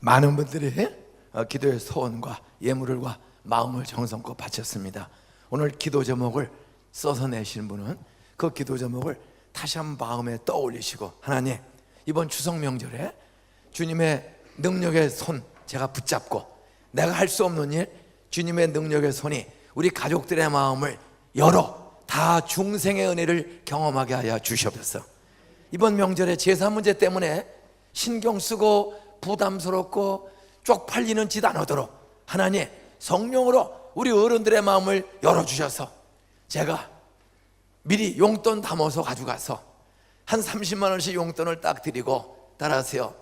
많은 분들이 기도의 소원과 예물과 마음을 정성껏 바쳤습니다. 오늘 기도 제목을 써서 내시는 분은 그 기도 제목을 다시 한번 마음에 떠올리시고, 하나님, 이번 추석 명절에 주님의 능력의 손 제가 붙잡고 내가 할 수 없는 일, 주님의 능력의 손이 우리 가족들의 마음을 열어 다 중생의 은혜를 경험하게 하여 주시옵소서. 이번 명절에 제사 문제 때문에 신경 쓰고 부담스럽고 쪽팔리는 짓 안 하도록 하나님 성령으로 우리 어른들의 마음을 열어주셔서 제가 미리 용돈 담아서 가져가서 한 30만 원씩 용돈을 딱 드리고, 따라하세요,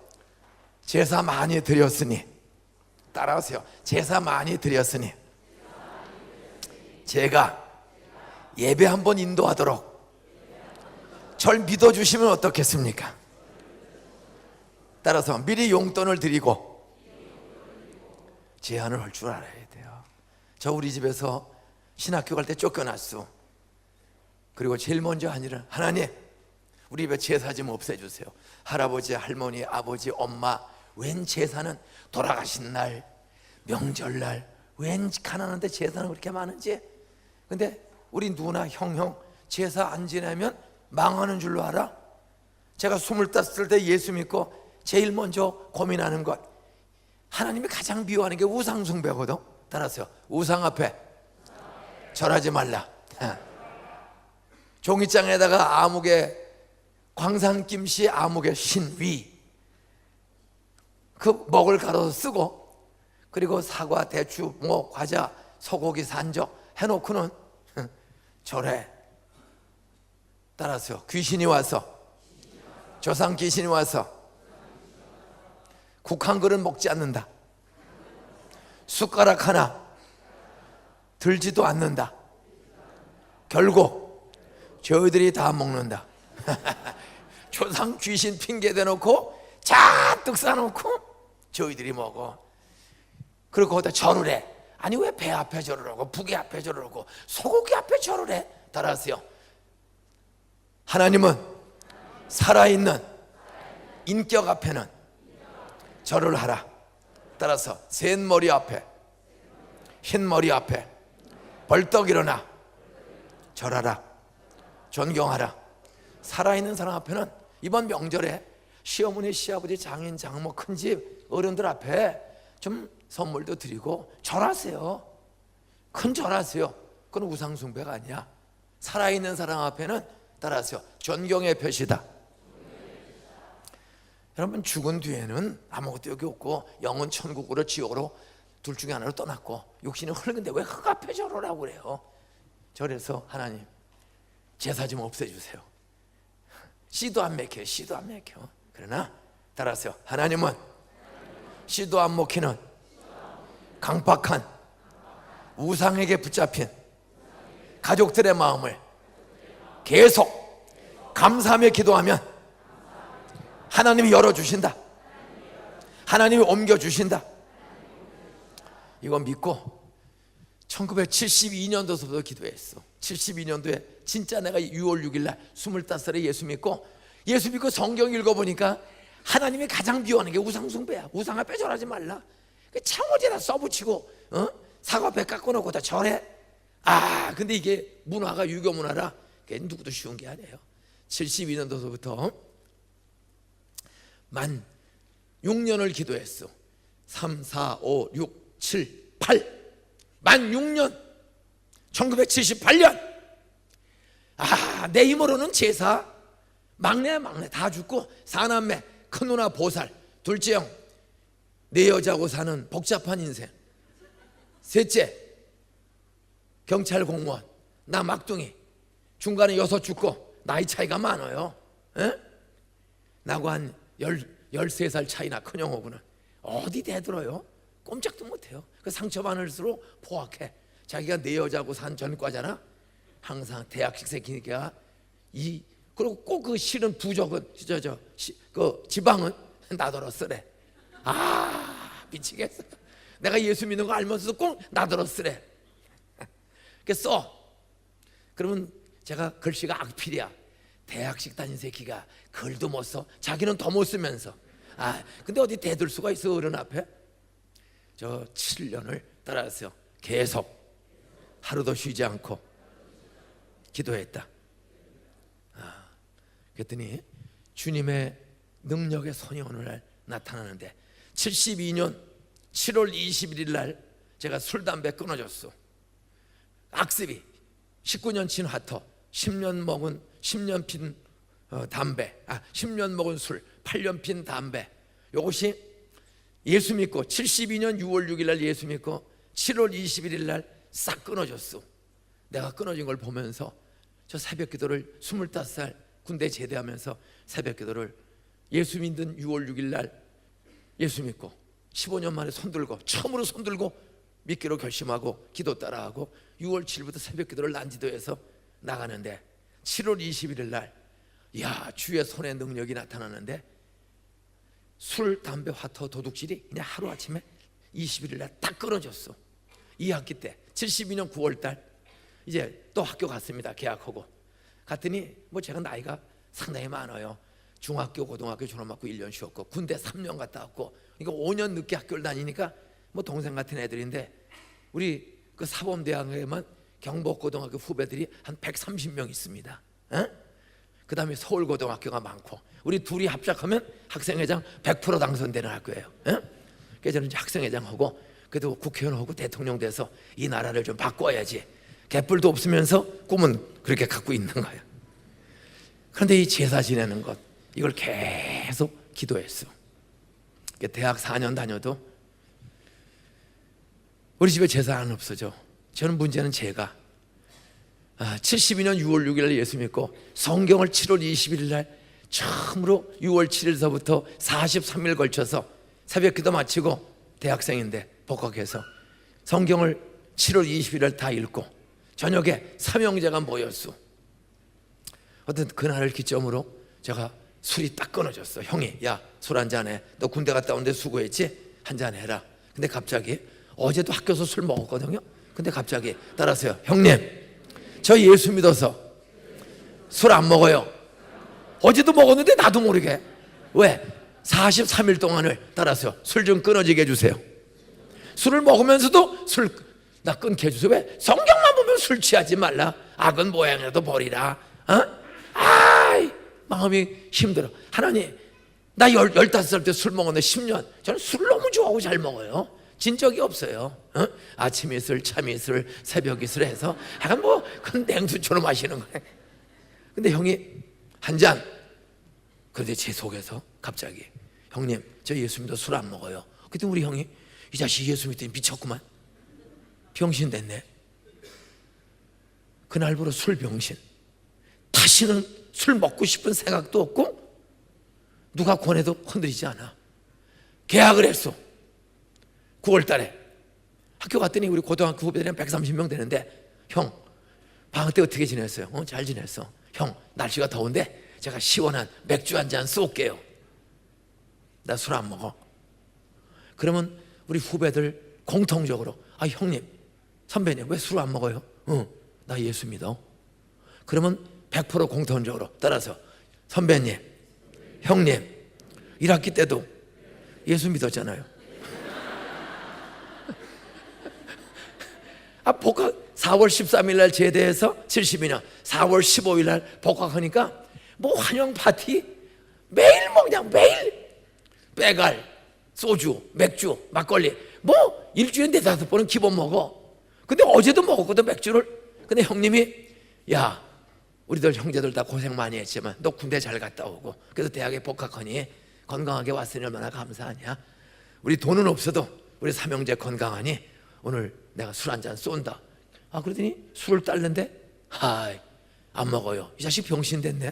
제사 많이 드렸으니, 따라하세요, 제사 많이 드렸으니 제가 예배 한번 인도하도록 절 믿어주시면 어떻겠습니까? 따라서 미리 용돈을 드리고 제한을 할 줄 알아야 돼요. 저 우리 집에서 신학교 갈 때 쫓겨났어. 그리고 제일 먼저 한 일은, 하나님, 우리 집에 제사 좀 없애주세요. 할아버지, 할머니, 아버지, 엄마, 웬 제사는 돌아가신 날, 명절날, 웬 가난한데 제사는 그렇게 많은지. 근데 우리 누나, 형 제사 안 지내면 망하는 줄로 알아? 제가 25살 때 예수 믿고 제일 먼저 고민하는 것, 하나님이 가장 미워하는 게 우상숭배거든. 따라서요, 우상 앞에 절하지 말라. 종이장에다가 아무개, 광산김씨 아무개 신위, 그 먹을 가로서 쓰고, 그리고 사과, 대추, 뭐 과자, 소고기, 산적 해놓고는 절해. 따라서요, 귀신이 와서, 조상 귀신이 와서 국 한 그릇 먹지 않는다. 숟가락 하나 들지도 않는다. 결국 저희들이 다 먹는다. 조상 귀신 핑계 대놓고 잔뜩 싸놓고 저희들이 먹어. 그리고 거기다 절을 해. 아니 왜 배 앞에 절을 하고 부개 앞에 절을 하고 소고기 앞에 절을 해? 따라하세요, 하나님은 살아있는 인격 앞에는 절을 하라. 따라서 센 머리 앞에, 흰 머리 앞에 벌떡 일어나 절하라, 존경하라. 살아있는 사람 앞에는 이번 명절에 시어머니, 시아버지, 장인, 장모, 큰집 어른들 앞에 좀 선물도 드리고 절하세요. 큰 절하세요. 그건 우상숭배가 아니야. 살아있는 사람 앞에는, 따라하세요, 존경의 표시다. 여러분, 죽은 뒤에는 아무것도 여기 없고 영은 천국으로 지옥으로 둘 중에 하나로 떠났고 육신이 흐르는데 왜 흙 앞에 절을 하고 그래요? 절에서 하나님 제사 좀 없애주세요. 씨도 안 먹혀요. 씨도 안 먹혀. 그러나 따라서 하나님은 씨도 안 먹히는 강팍한 우상에게 붙잡힌 가족들의 마음을 계속 감사하며 기도하면 하나님이 열어주신다. 하나님이 옮겨주신다. 이거 믿고 1972년도서부터 기도했어. 72년도에 진짜 내가 6월 6일 날 25살에 예수 믿고 성경 읽어보니까 하나님이 가장 미워하는 게 우상숭배야. 우상 앞에 절하지 말라. 창호지에다 써붙이고 사과 배 깎아놓고 다 절해. 근데 이게 문화가 유교 문화라 그게 누구도 쉬운 게 아니에요. 72년도서부터 만 6년을 기도했어. 3, 4, 5, 6, 7, 8 만 6년 1978년 내 힘으로는 제사 막내야 막내 다 죽고, 사남매, 큰누나 보살, 둘째 형 내 여자하고 사는 복잡한 인생, 셋째 경찰 공무원, 나 막둥이, 중간에 6 죽고 나이 차이가 많아요. 나고 한 13살 차이나 큰형하고는 어디 대들어요? 꼼짝도 못해요. 그 상처받을수록 포악해. 자기가 내 여자하고 산 전과잖아. 항상 대학식 새끼니까 그리고 꼭 그 싫은 부적은 그 지방은 나더러 쓰래. 미치겠어. 내가 예수 믿는 거 알면서도 꼭 나더러 쓰래. 그래서 그러면 제가 글씨가 악필이야. 대학식 다닌 새끼가 글도 못 써. 자기는 더 못 쓰면서 근데 어디 대들 수가 있어 어른 앞에? 저 7년을 따라서 계속 하루도 쉬지 않고 기도했다. 그랬더니 주님의 능력의 손이 어느 날 나타나는데 72년 7월 21일 날 제가 술, 담배 끊어줬어. 악습이 19년 친 화터, 10년 먹은 10년 핀 담배, 10년 먹은 술, 8년 핀 담배. 이것이 예수 믿고 72년 6월 6일 날 예수 믿고 7월 21일 날 싹 끊어졌어. 내가 끊어진 걸 보면서 저 새벽 기도를 25살 군대 제대하면서 새벽 기도를 예수 믿는 6월 6일 날 예수 믿고 15년 만에 손들고 처음으로 손들고 믿기로 결심하고 기도 따라하고 6월 7일부터 새벽 기도를 난지도해서 나가는데 7월 21일 날 주의 손의 능력이 나타나는데 술, 담배, 화터, 도둑질이 그냥 하루아침에 21일 날 딱 끊어졌어. 2학기 때 72년 9월 달 이제 또 학교 갔습니다. 개학하고 갔더니 제가 나이가 상당히 많아요. 중학교, 고등학교 졸업하고 1년 쉬었고 군대 3년 갔다 왔고 이거 5년 늦게 학교를 다니니까 동생 같은 애들인데 우리 그 사범대학에만 경복고등학교 후배들이 한 130명 있습니다. 그 다음에 서울고등학교가 많고 우리 둘이 합작하면 학생회장 100% 당선되는 학교예요. 그래서 저는 이제 학생회장하고 그래도 국회의원하고 대통령 돼서 이 나라를 좀 바꿔야지. 개뿔도 없으면서 꿈은 그렇게 갖고 있는 거예요. 그런데 이 제사 지내는 것 이걸 계속 기도했어. 대학 4년 다녀도 우리 집에 제사 안 없어져. 저는 문제는 제가 72년 6월 6일 날 예수 믿고 성경을 7월 21일 날 처음으로 6월 7일서부터 43일 걸쳐서 새벽 기도 마치고 대학생인데 복학해서 성경을 7월 20일 날 다 읽고 저녁에 삼형제가 모였어. 어떤 그날을 기점으로 제가 술이 딱 끊어졌어. 형이 술 한잔 해. 너 군대 갔다 온데 수고했지? 한잔 해라. 근데 갑자기 어제도 학교에서 술 먹었거든요. 근데 갑자기 따라서요. 형님 저 예수 믿어서 술 안 먹어요. 어제도 먹었는데 나도 모르게. 왜? 43일 동안을 따라서 술 좀 끊어지게 해주세요. 술을 먹으면서도 술 나 끊게 해주세요. 왜? 성경만 보면 술 취하지 말라. 악은 모양이라도 버리라. 마음이 힘들어. 하나님 나 15살 때 술 먹었는데 10년 저는 술 너무 좋아하고 잘 먹어요. 진 적이 없어요. 아침 이슬, 참 이슬, 새벽 이슬 해서 약간 그건 냉수처럼 마시는 거예요. 근데 형이 한 잔. 그런데 제 속에서 갑자기 형님 저 예수 믿어 술 안 먹어요. 그때 우리 형이 이 자식 예수 믿더니 미쳤구만. 병신 됐네. 그날부로 술 병신. 다시는 술 먹고 싶은 생각도 없고 누가 권해도 흔들리지 않아. 계약을 했어. 9월 달에 학교 갔더니 우리 고등학교 후배들이 한 130명 되는데 형 방학 때 어떻게 지냈어요? 잘 지냈어. 형 날씨가 더운데 제가 시원한 맥주 한 잔 쏠게요. 나 술 안 먹어. 그러면 우리 후배들 공통적으로 형님 선배님 왜 술 안 먹어요? 나 예수 믿어. 그러면 100% 공통적으로 따라서 선배님 형님 1학기 때도 예수 믿었잖아요. 복학 4월 13일 날 제대해서 72년 4월 15일 날 복학하니까 환영 파티 매일 그냥 매일 빼갈 소주 맥주 막걸리 일주일에 4-5번은 기본 먹어. 근데 어제도 먹었거든 맥주를. 근데 형님이 우리들 형제들 다 고생 많이 했지만 너 군대 잘 갔다 오고 그래서 대학에 복학하니 건강하게 왔으니 얼마나 감사하냐. 우리 돈은 없어도 우리 삼형제 건강하니 오늘 내가 술 한 잔 쏜다. 그러더니 술을 딸는데 안 먹어요. 이 자식 병신 됐네.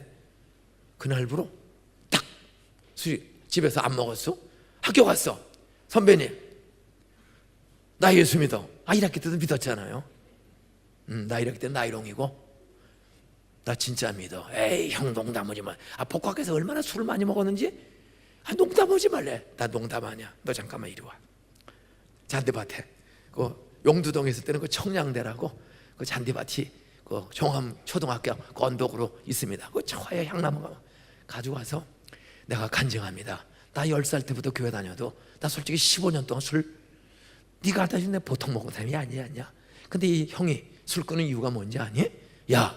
그날부로 딱 술이 집에서 안 먹었어. 학교 갔어. 선배님 나 예수 믿어. 1학기 때도 믿었잖아요. 나 1학기 때 나이롱이고 나 진짜 믿어. 에이 형 농담하지 마. 복학해서 얼마나 술을 많이 먹었는지 농담하지 말래. 나 농담 아니야. 너 잠깐만 이리 와. 잔디밭에 용두동에 있을 때는 청량대라고 잔디밭이 종암 초등학교 언덕으로 있습니다. 저 화해 향나무가 가지고 와서 내가 간증합니다. 나 10살 때부터 교회 다녀도 나 솔직히 15년 동안 술 네가 갖다 준 내 보통 먹은 사람이 아니야. 근데 이 형이 술 끊는 이유가 뭔지 아니? 야,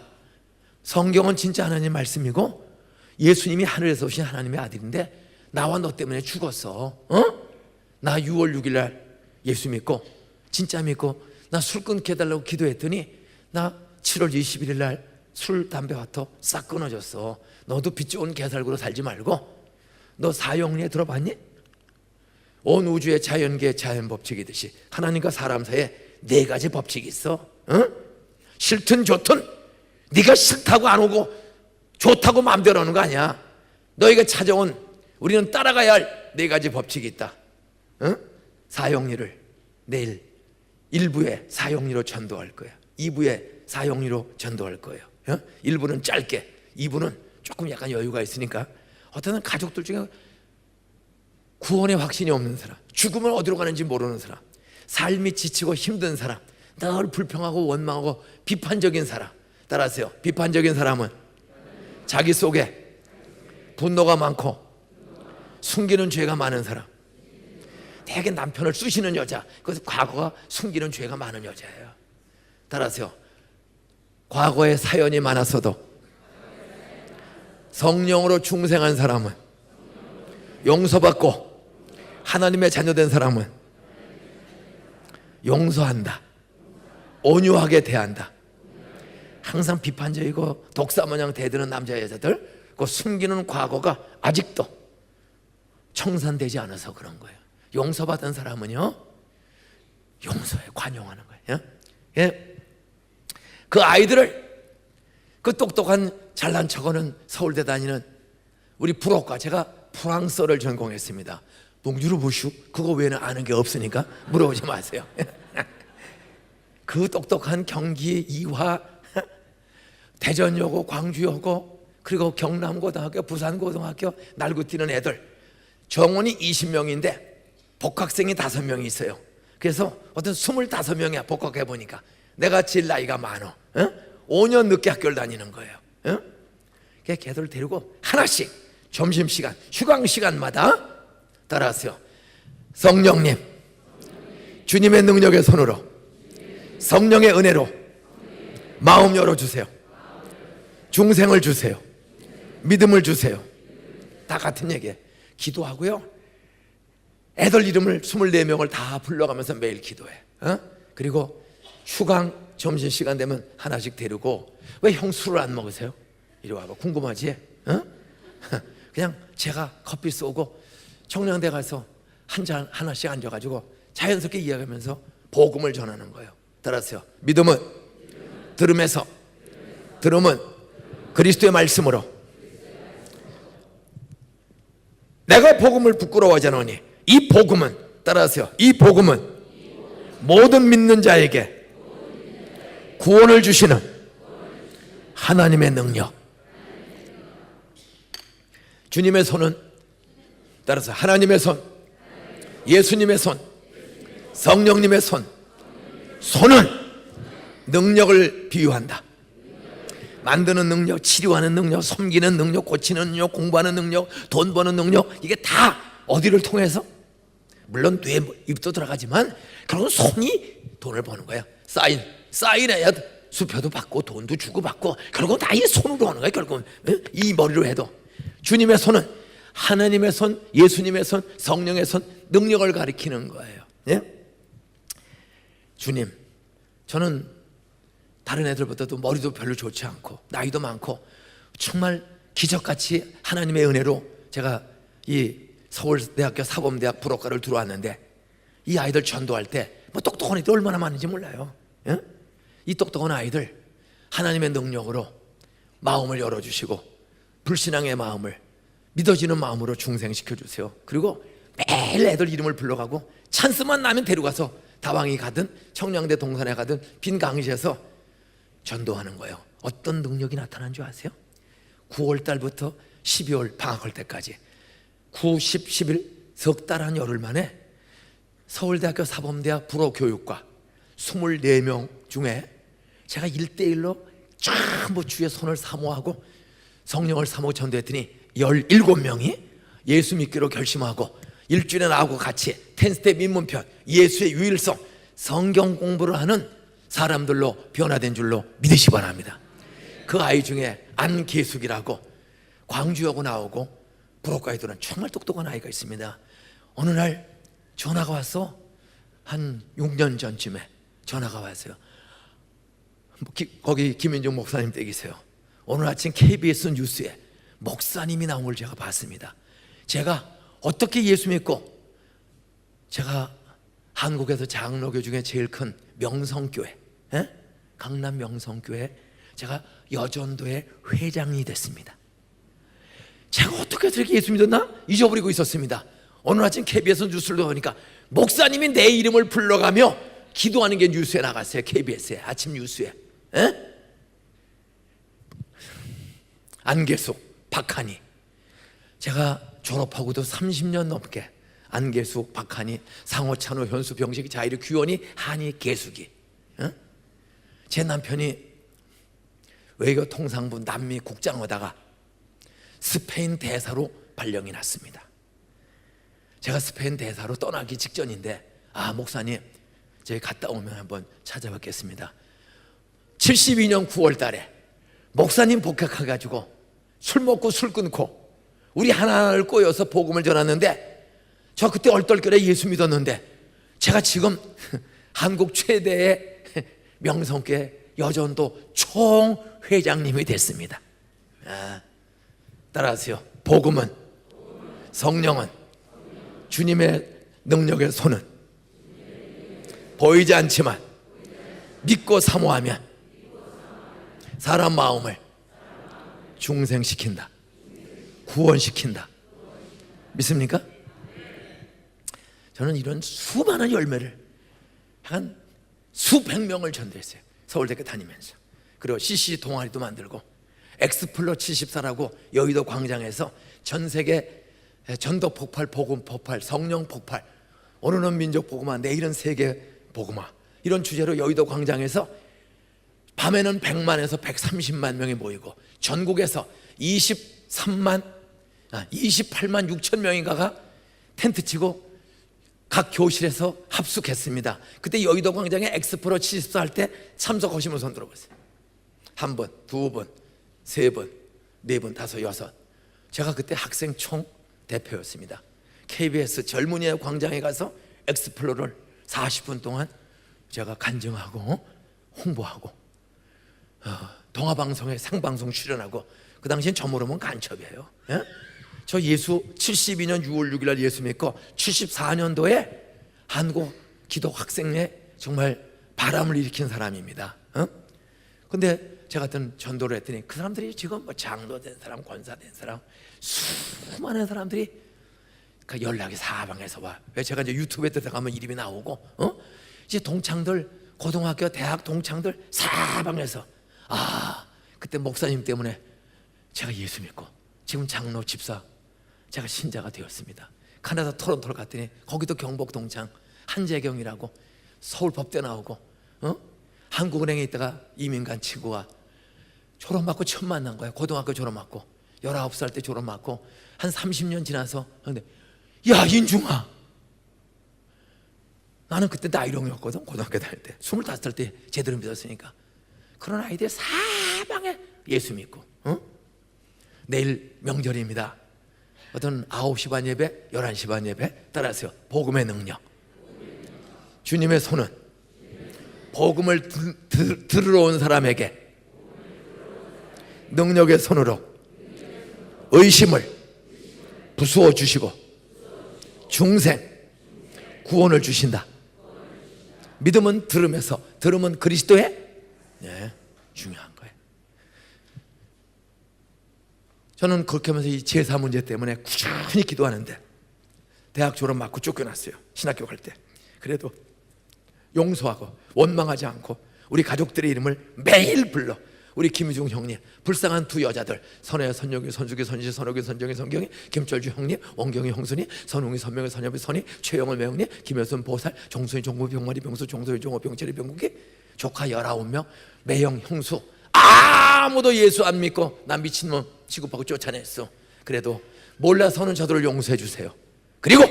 성경은 진짜 하나님 말씀이고 예수님이 하늘에서 오신 하나님의 아들인데 나와 너 때문에 죽었어. 나 6월 6일 날 예수 믿고 진짜 믿고 나 술 끊게 해달라고 기도했더니 나 7월 21일 날 술, 담배, 화토 싹 끊어졌어. 너도 빚 좋은 개살구로 살지 말고 너 사형리에 들어봤니? 온 우주의 자연계의 자연법칙이듯이 하나님과 사람 사이에 4가지 법칙이 있어. 싫든 좋든 네가 싫다고 안 오고 좋다고 마음대로 하는 거 아니야. 너희가 찾아온 우리는 따라가야 할 4가지 법칙이 있다. 사형리를 내일 1부에 사형리로 전도할 거야. 2부에 사형리로 전도할 거예요. 1부는 짧게, 2부는 조금 약간 여유가 있으니까 어떤 가족들 중에 구원의 확신이 없는 사람, 죽으면 어디로 가는지 모르는 사람, 삶이 지치고 힘든 사람, 늘 불평하고 원망하고 비판적인 사람. 따라하세요. 비판적인 사람은 자기 속에 분노가 많고 숨기는 죄가 많은 사람. 되게 남편을 쑤시는 여자, 그래서 과거가 숨기는 죄가 많은 여자예요. 따라하세요. 과거에 사연이 많았어도 성령으로 중생한 사람은, 용서받고 하나님의 자녀된 사람은 용서한다, 온유하게 대한다. 항상 비판적이고 독사모양 대드는 남자 여자들, 그 숨기는 과거가 아직도 청산되지 않아서 그런 거예요. 용서받은 사람은요, 용서에 관용하는 거예요. 예? 그 아이들을, 그 똑똑한 잘난 척하는 서울대 다니는 우리 불어과, 제가 프랑스어를 전공했습니다. 봉주르 보슈, 그거 외에는 아는 게 없으니까 물어보지 마세요. 그 똑똑한 경기 이화, 대전여고, 광주여고, 그리고 경남고등학교, 부산고등학교 날고 뛰는 애들 정원이 20명인데 복학생이 5명이 있어요. 그래서 어떤 25명이야. 복학해보니까 내가 제일 나이가 많아. 5년 늦게 학교를 다니는 거예요. 걔들 데리고 하나씩 점심시간, 휴강시간마다 따라하세요. 성령님, 주님의 능력의 손으로, 성령의 은혜로 마음 열어주세요. 중생을 주세요. 믿음을 주세요. 다 같은 얘기예요. 기도하고요, 애들 이름을 24명을 다 불러가면서 매일 기도해. 그리고 휴강 점심시간 되면 하나씩 데리고, 왜 형 술을 안 먹으세요? 이리 와봐. 궁금하지? 그냥 제가 커피 쏘고 청량대 가서 한 잔 하나씩 앉아가지고 자연스럽게 이야기하면서 복음을 전하는 거예요. 따라하세요. 믿음은 들음에서, 들음은 그리스도의 말씀으로. 내가 복음을 부끄러워하지 않으니 이 복음은, 따라하세요. 이 복음은 모든 믿는 자에게 구원을 주시는 하나님의 능력. 주님의 손은, 따라서 하나님의 손, 예수님의 손, 성령님의 손. 손은 능력을 비유한다. 만드는 능력, 치료하는 능력, 섬기는 능력, 고치는 능력, 공부하는 능력, 돈 버는 능력, 이게 다 어디를 통해서? 물론 뇌, 입도 들어가지만 결국은 손이 돈을 버는 거야. 사인해야 수표도 받고 돈도 주고 받고, 결국은 다 이 손으로 하는 거야. 결국은 이 머리로 해도. 주님의 손은 하나님의 손, 예수님의 손, 성령의 손, 능력을 가리키는 거예요. 예? 주님, 저는 다른 애들보다도 머리도 별로 좋지 않고 나이도 많고 정말 기적같이 하나님의 은혜로 제가 이 서울대학교 사범대학 불어과를 들어왔는데, 이 아이들 전도할 때 뭐 똑똑한 애들 얼마나 많은지 몰라요. 예? 이 똑똑한 아이들 하나님의 능력으로 마음을 열어주시고 불신앙의 마음을 믿어지는 마음으로 중생시켜 주세요. 그리고 매일 애들 이름을 불러가고 찬스만 나면 데려가서 다방이 가든 청량대 동산에 가든 빈 강의실에서 전도하는 거예요. 어떤 능력이 나타난 줄 아세요? 9월 달부터 12월 방학할 때까지 9, 10, 11 석 달 한 열흘 만에 서울대학교 사범대학 불어교육과 24명 중에 제가 1대1로 전부 주의 손을 사모하고 성령을 사모 전도했더니 17명이 예수 믿기로 결심하고 일주일에 나하고 같이 10스텝 입문편, 예수의 유일성, 성경 공부를 하는 사람들로 변화된 줄로 믿으시 바랍니다. 그 아이 중에 안계숙이라고 광주여고 나오고 부록과에 들은 정말 똑똑한 아이가 있습니다. 어느 날 전화가 왔어. 한 6년 전쯤에 전화가 왔어요. 거기 김인종 목사님 댁이세요. 오늘 아침 KBS 뉴스에 목사님이 나온 걸 제가 봤습니다. 제가 어떻게 예수 믿고, 제가 한국에서 장로교 중에 제일 큰 명성교회, 강남 명성교회, 제가 여전도의 회장이 됐습니다. 제가 어떻게 저렇게 예수 믿었나? 잊어버리고 있었습니다. 어느 아침 KBS 뉴스를 보니까 목사님이 내 이름을 불러가며 기도하는 게 뉴스에 나갔어요. KBS에 아침 뉴스에. 안계숙, 박한희. 제가 졸업하고도 30년 넘게 안계숙, 박한희, 상호, 찬호, 현수, 병식, 자이리, 규원이, 한희, 계숙이. 제 남편이 외교통상부 남미 국장하다가 스페인 대사로 발령이 났습니다. 제가 스페인 대사로 떠나기 직전인데, 목사님 저희 갔다 오면 한번 찾아뵙겠습니다. 72년 9월 달에 목사님 복학해가지고 술 먹고 술 끊고 우리 하나를 꼬여서 복음을 전했는데, 저 그때 얼떨결에 예수 믿었는데 제가 지금 한국 최대의 명성교회 여전도 총회장님이 됐습니다. 따라하세요. 복음은, 성령은, 주님의 능력의 손은 보이지 않지만 믿고 사모하면 사람 마음을 중생시킨다, 구원시킨다. 믿습니까? 저는 이런 수많은 열매를 한 수백 명을 전도했어요. 서울대학교 다니면서. 그리고 CC 동아리도 만들고 엑스플로 74라고 여의도 광장에서 전 세계 전도 폭발, 복음 폭발, 성령 폭발, 오늘은 민족 복음화, 내일은 세계 복음화, 이런 주제로 여의도 광장에서 밤에는 100만에서 130만 명이 모이고 전국에서 28만 6천 명인가가 텐트 치고 각 교실에서 합숙했습니다. 그때 여의도 광장에 엑스프로 74 할 때 참석하신 분 손 들어보세요. 한 번, 두 번, 세 번, 네 번, 다섯, 여섯. 제가 그때 학생 총 대표였습니다. KBS 젊은이의 광장에 가서 엑스플로를 40분 동안 제가 간증하고 홍보하고, 동아방송에 생방송 출연하고, 그 당시엔 저 모르면 간첩이에요. 저 예수 72년 6월 6일 날 예수 믿고 74년도에 한국 기독 학생회 정말 바람을 일으킨 사람입니다. 근데 제가 어떤 전도를 했더니 그 사람들이 지금 뭐 장로 된 사람, 권사 된 사람, 수많은 사람들이 그 연락이 사방에서 와. 왜 제가 이제 유튜브에 들어가면 이름이 나오고, 이제 동창들, 고등학교, 대학 동창들 사방에서, 그때 목사님 때문에 제가 예수 믿고 지금 장로, 집사, 제가 신자가 되었습니다. 카나다 토론토를 갔더니 거기도 경복 동창 한재경이라고 서울 법대 나오고, 한국은행에 있다가 이민 간 친구가 졸업 맞고 처음 만난 거야. 고등학교 졸업 맞고 19살 때 졸업 맞고 한 30년 지나서, 근데 야 인중아, 나는 그때 나이롱이었거든. 고등학교 다닐 때 25살 때 제대로 믿었으니까. 그런 아이들 사방에 예수 믿고, 내일 명절입니다. 어떤 9시 반 예배, 11시 반 예배. 따라하세요. 복음의 능력. 주님의 손은 복음을 들으러 온 사람에게 능력의 손으로 의심을 부수어 주시고 중생, 구원을 주신다. 믿음은 들음에서, 들음은 그리스도의 중요한 거예요. 저는 그렇게 하면서 이 제사 문제 때문에 꾸준히 기도하는데 대학 졸업 맞고 쫓겨났어요. 신학교 갈 때. 그래도 용서하고 원망하지 않고 우리 가족들의 이름을 매일 불러. 우리 김유중 형님, 불쌍한 두 여자들, 선혜야, 선영이, 선숙이, 선지, 선옥이, 선정이, 성경이, 김철주 형님, 원경이, 형순이, 선웅이, 선명이, 선엽이, 선희, 최영을, 매형님, 김여순, 보살, 종순이, 종구, 병마리, 병수, 종소희, 종호, 병철이, 병국이, 조카 19명, 매형, 형수. 아무도 예수 안 믿고 난 미친놈 취급하고 쫓아냈어. 그래도 몰라서는 저들을 용서해 주세요. 그리고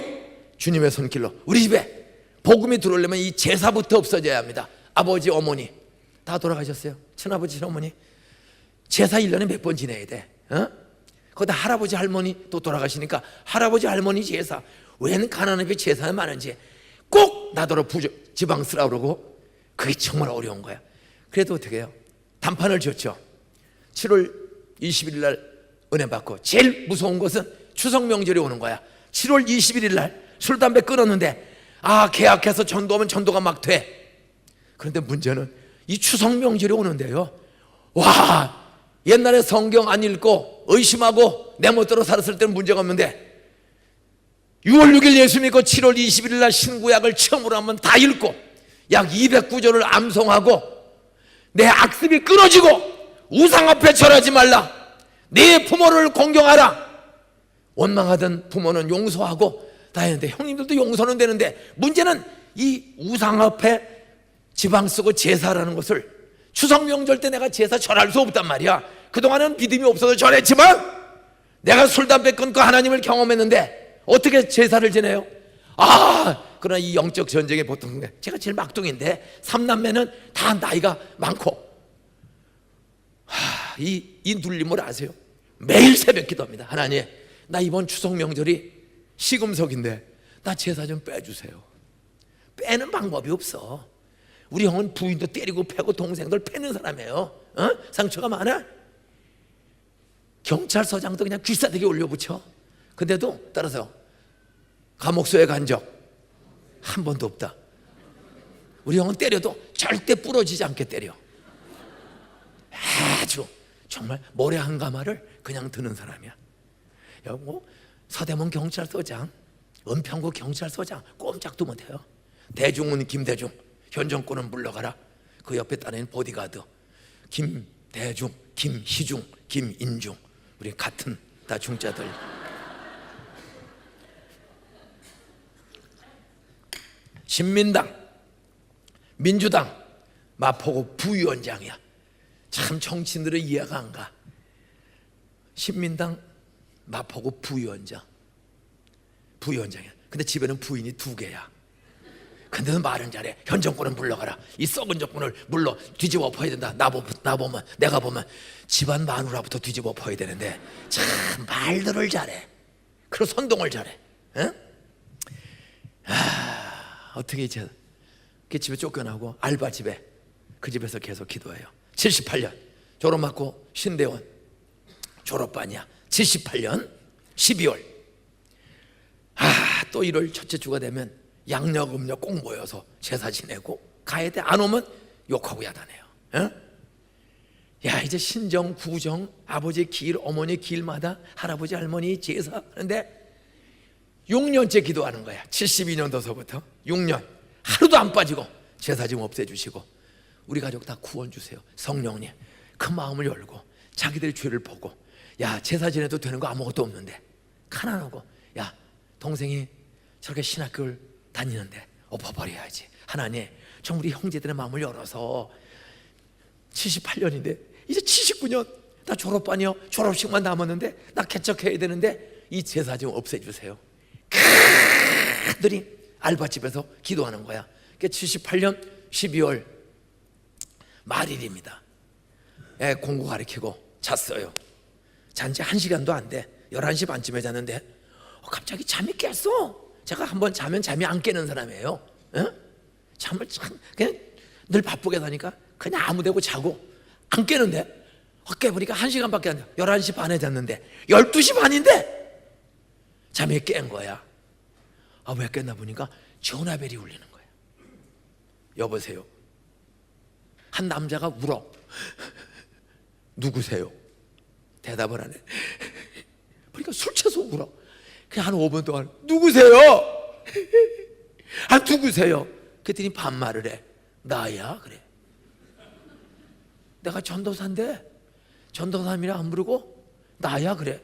주님의 손길로 우리 집에 복음이 들어오려면 이 제사부터 없어져야 합니다. 아버지, 어머니 다 돌아가셨어요. 친아버지, 친어머니 제사 1년에 몇 번 지내야 돼? 거기다 할아버지, 할머니 또 돌아가시니까 할아버지, 할머니 제사, 웬 가난하게 제사는 많은지 꼭 나더러 지방 쓰라 그러고, 그게 정말 어려운 거야. 그래도 어떻게 해요? 단판을 줬죠. 7월 21일 날 은혜 받고, 제일 무서운 것은 추석 명절이 오는 거야. 7월 21일 날 술, 담배 끊었는데 계약해서 전도하면 전도가 막 돼. 그런데 문제는 이 추석 명절이 오는데요, 와, 옛날에 성경 안 읽고 의심하고 내 멋대로 살았을 때는 문제가 없는데 6월 6일 예수 믿고 7월 21일 날 신구약을 처음으로 한번 다 읽고 약 209조를 암송하고 내 악습이 끊어지고 우상 앞에 절하지 말라, 네 부모를 공경하라, 원망하던 부모는 용서하고 다 했는데, 형님들도 용서는 되는데 문제는 이 우상 앞에 지방 쓰고 제사라는 것을 추석 명절 때 내가 제사 절할 수 없단 말이야. 그동안은 믿음이 없어서 절했지만 내가 술, 담배 끊고 하나님을 경험했는데 어떻게 제사를 지내요? 그러나 이 영적 전쟁에 보통 제가 제일 막둥인데 3남매는 다 나이가 많고, 이 눌림을 아세요? 매일 새벽 기도합니다. 하나님, 나 이번 추석 명절이 시금석인데 나 제사 좀 빼주세요. 빼는 방법이 없어. 우리 형은 부인도 때리고 패고 동생들 패는 사람이에요. 상처가 많아. 경찰서장도 그냥 귀싸대기 올려붙여. 근데도 따라서 감옥소에 간 적 한 번도 없다. 우리 형은 때려도 절대 부러지지 않게 때려. 아주 정말 모래 한 가마를 그냥 드는 사람이야. 뭐 서대문 경찰서장, 은평구 경찰서장 꼼짝도 못해요. 대중은 김대중, 현 정권은 물러가라. 그 옆에 따르는 보디가드 김대중, 김희중, 김인중, 우리 같은 다 중자들. 신민당, 민주당, 마포구 부위원장이야. 참 정치인들은 이해가 안 가. 신민당 마포구 부위원장이야. 근데 집에는 부인이 2개야. 근데도 말은 잘해. 현 정권은 물러가라. 이 썩은 정권을 물러 뒤집어 엎어야 된다. 내가 보면 집안 마누라부터 뒤집어 엎어야 되는데 참 말들을 잘해. 그리고 선동을 잘해. 어떻게 이제 그 집에 쫓겨나고 알바집에, 그 집에서 계속 기도해요. 78년 졸업 맞고 신대원 졸업반이야. 78년 12월 또 1월 첫째 주가 되면 양력 음력 꼭 모여서 제사 지내고 가야 돼. 안 오면 욕하고 야단해요. 야, 이제 신정, 구정, 아버지 길, 어머니 길마다 할아버지 할머니 제사 하는데 6년째 기도하는 거야. 72년도서부터 6년 하루도 안 빠지고 제사 좀 없애주시고 우리 가족 다 구원 주세요. 성령님 그 마음을 열고 자기들의 죄를 보고, 야, 제사 지내도 되는 거 아무것도 없는데 가난하고, 야, 동생이 저렇게 신학교를 다니는데 엎어버려야지. 하나님 좀 우리 형제들의 마음을 열어서 78년인데 이제 79년 나 졸업반이요. 졸업식만 남았는데 나 개척해야 되는데 이 제사 좀 없애주세요. 들이 알바집에서 기도하는 거야. 78년 12월 말일입니다. 애 공부 가르치고 잤어요. 잔지 1시간도 안 돼. 11시 반쯤에 잤는데 갑자기 잠이 깼어. 제가 한번 자면 잠이 안 깨는 사람이에요. 잠을 참 그냥 늘 바쁘게 사니까 그냥 아무데고 자고 안 깨는데 깨보니까 1시간밖에 안 돼. 11시 반에 잤는데 12시 반인데 잠이 깬 거야. 왜 깼나 보니까 전화벨이 울리는 거야. 여보세요. 한 남자가 울어. 누구세요? 대답을 안 해. 그러니까 술 취해서 울어. 그냥 한 5분 동안 누구세요? 누구세요? 그랬더니 반말을 해. 나야 그래. 내가 전도사인데 전도사님이라 안 부르고 나야 그래.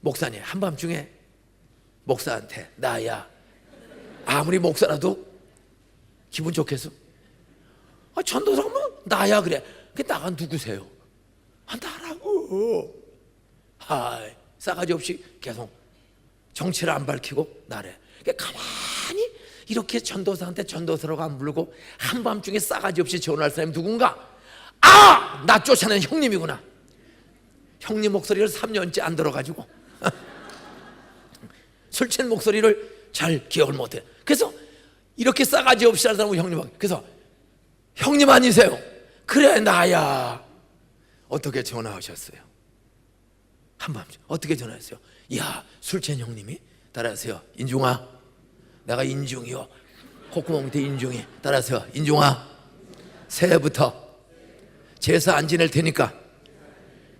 목사님 한밤중에 목사한테 나야. 아무리 목사라도 기분 좋겠어? 전도사면 나야 그래. 나가 누구세요? 나라고. 싸가지 없이 계속 정체를 안 밝히고 나래. 그러니까 가만히 이렇게 전도사한테 전도사라고 안 부르고 한밤중에 싸가지 없이 전화할 사람이 누군가? 아! 나 쫓아낸 형님이구나. 형님 목소리를 3년째 안 들어가지고 술 취한 목소리를 잘 기억을 못해. 그래서 이렇게 싸가지 없이 하는 사람은 형님하고, 그래서 형님 아니세요? 그래 나야. 어떻게 전화하셨어요? 한밤중 어떻게 전화했어요? 야, 술 취한 형님이 따라하세요. 인중아, 내가 인중이요. 콧구멍 밑에 인중이. 따라하세요. 인중아, 새해부터 제사 안 지낼 테니까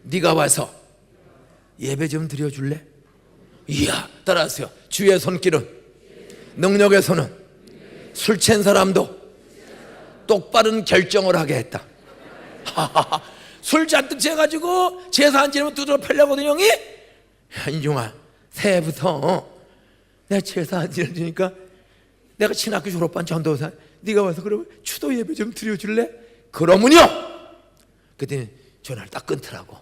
네가 와서 예배 좀 드려줄래? 이야, 따라하세요. 주의 손길은, 능력의 손은 술 취한 사람도 똑바른 결정을 하게 했다. 술 잔뜩 취해가지고 제사 안 지내면 두드러 패려거든 형이. 야, 인중아, 새해부터 내가 제사 안 지내주니까 내가 신학교 졸업한 전도사, 네가 와서 그러면 추도 예배 좀 드려줄래? 그러면요. 그랬더니 전화를 딱 끊더라고.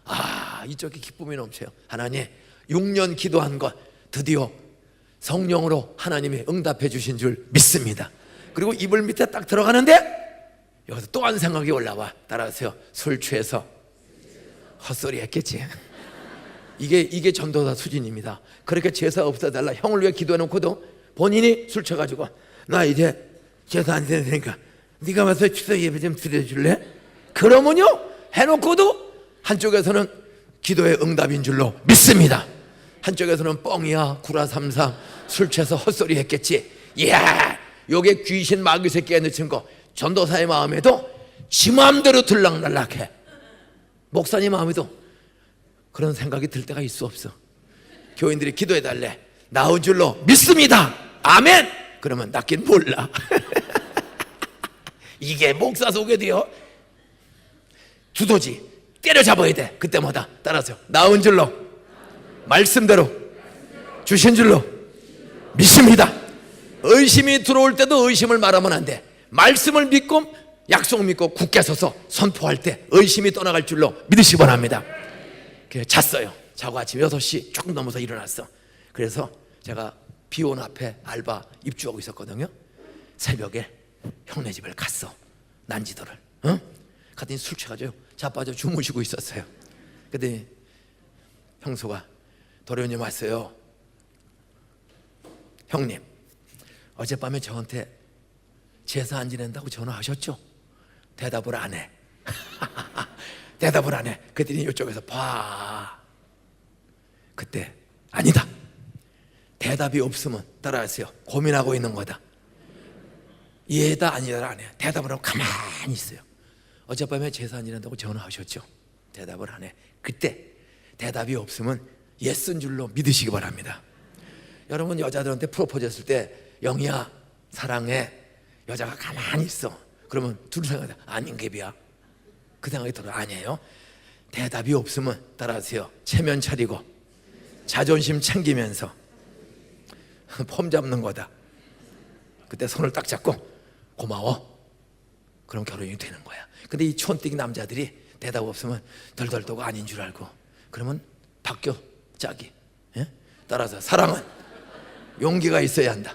아, 이쪽에 기쁨이 넘쳐요. 하나님, 6년 기도한 것 드디어 성령으로 하나님이 응답해 주신 줄 믿습니다. 그리고 이불 밑에 딱 들어가는데 여기서 또 한 생각이 올라와. 따라하세요. 술 취해서 헛소리 했겠지. 이게 전도사 수준입니다. 그렇게 제사 없애달라 형을 위해 기도해놓고도 본인이 술 취해가지고 나 이제 제사 안 지낼 테니까 네가 와서 추석 예배 좀 드려줄래? 그러면요, 해놓고도 한쪽에서는 기도의 응답인 줄로 믿습니다. 한쪽에서는 뻥이야, 구라삼삼, 술 취해서 헛소리 했겠지. 이야, 요게 귀신 마귀 새끼에 늦춘 거. 전도사의 마음에도 지 마음대로 들락날락해. 목사님 마음에도 그런 생각이 들 때가 있어 없어? 교인들이 기도해달래, 나은 줄로 믿습니다. 아멘. 그러면 낫긴 몰라. 이게 목사 속에 돼요. 두더지 때려잡아야 돼. 그때마다. 따라서 나은 줄로, 말씀대로 주신 줄로 믿습니다. 의심이 들어올 때도 의심을 말하면 안 돼. 말씀을 믿고 약속 믿고 굳게 서서 선포할 때 의심이 떠나갈 줄로 믿으시기 바랍니다. 그래서 잤어요. 자고 아침 6시 조금 넘어서 일어났어. 그래서 제가 비온 앞에 알바 입주하고 있었거든요. 새벽에 형네 집을 갔어. 난지도를. 갔더니 술 취해가지고 자빠져 주무시고 있었어요. 그랬더니 형수가, 도련님 왔어요. 형님, 어젯밤에 저한테 제사 안 지낸다고 전화하셨죠? 대답을 안 해. 대답을 안 해. 그랬더니 이쪽에서 봐. 그때 아니다. 대답이 없으면 따라하세요. 고민하고 있는 거다. 예다 아니다 안 해. 대답을 하고 가만히 있어요. 어젯밤에 제사 안 지낸다고 전화하셨죠? 대답을 안 해. 그때 대답이 없으면 예스인 줄로 믿으시기 바랍니다. 여러분, 여자들한테 프로포즈 했을 때 영희야 사랑해, 여자가 가만히 있어. 그러면 둘 생각해. 아닌 갭이야. 그 생각이 들어요. 아니에요. 대답이 없으면 따라하세요. 체면 차리고 자존심 챙기면서 폼 잡는 거다. 그때 손을 딱 잡고 고마워. 그럼 결혼이 되는 거야. 근데 이 촌뜨기 남자들이 대답 없으면 덜덜 떠고 아닌 줄 알고 그러면 바뀌어 짝이. 예? 따라서 사랑은 용기가 있어야 한다.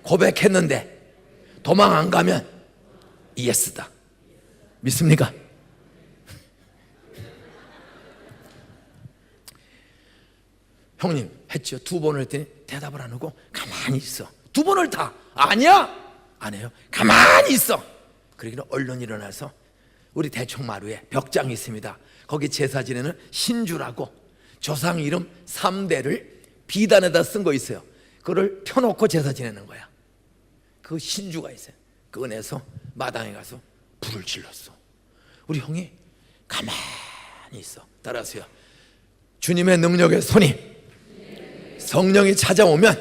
고백했는데 도망 안 가면 예스다. 믿습니까? 형님 했죠. 2번을 했더니 대답을 안 하고 가만히 있어. 2번을 다 아니야? 안 해요. 가만히 있어. 그러기는 얼른 일어나서 우리 대청마루에 벽장이 있습니다. 거기 제사 지내는 신주라고 조상 이름 3대를 비단에다 쓴 거 있어요. 그거를 펴놓고 제사 지내는 거야. 그 신주가 있어요. 그 은에서 마당에 가서 불을 질렀어. 우리 형이 가만히 있어. 따라하세요. 주님의 능력의 손이 성령이 찾아오면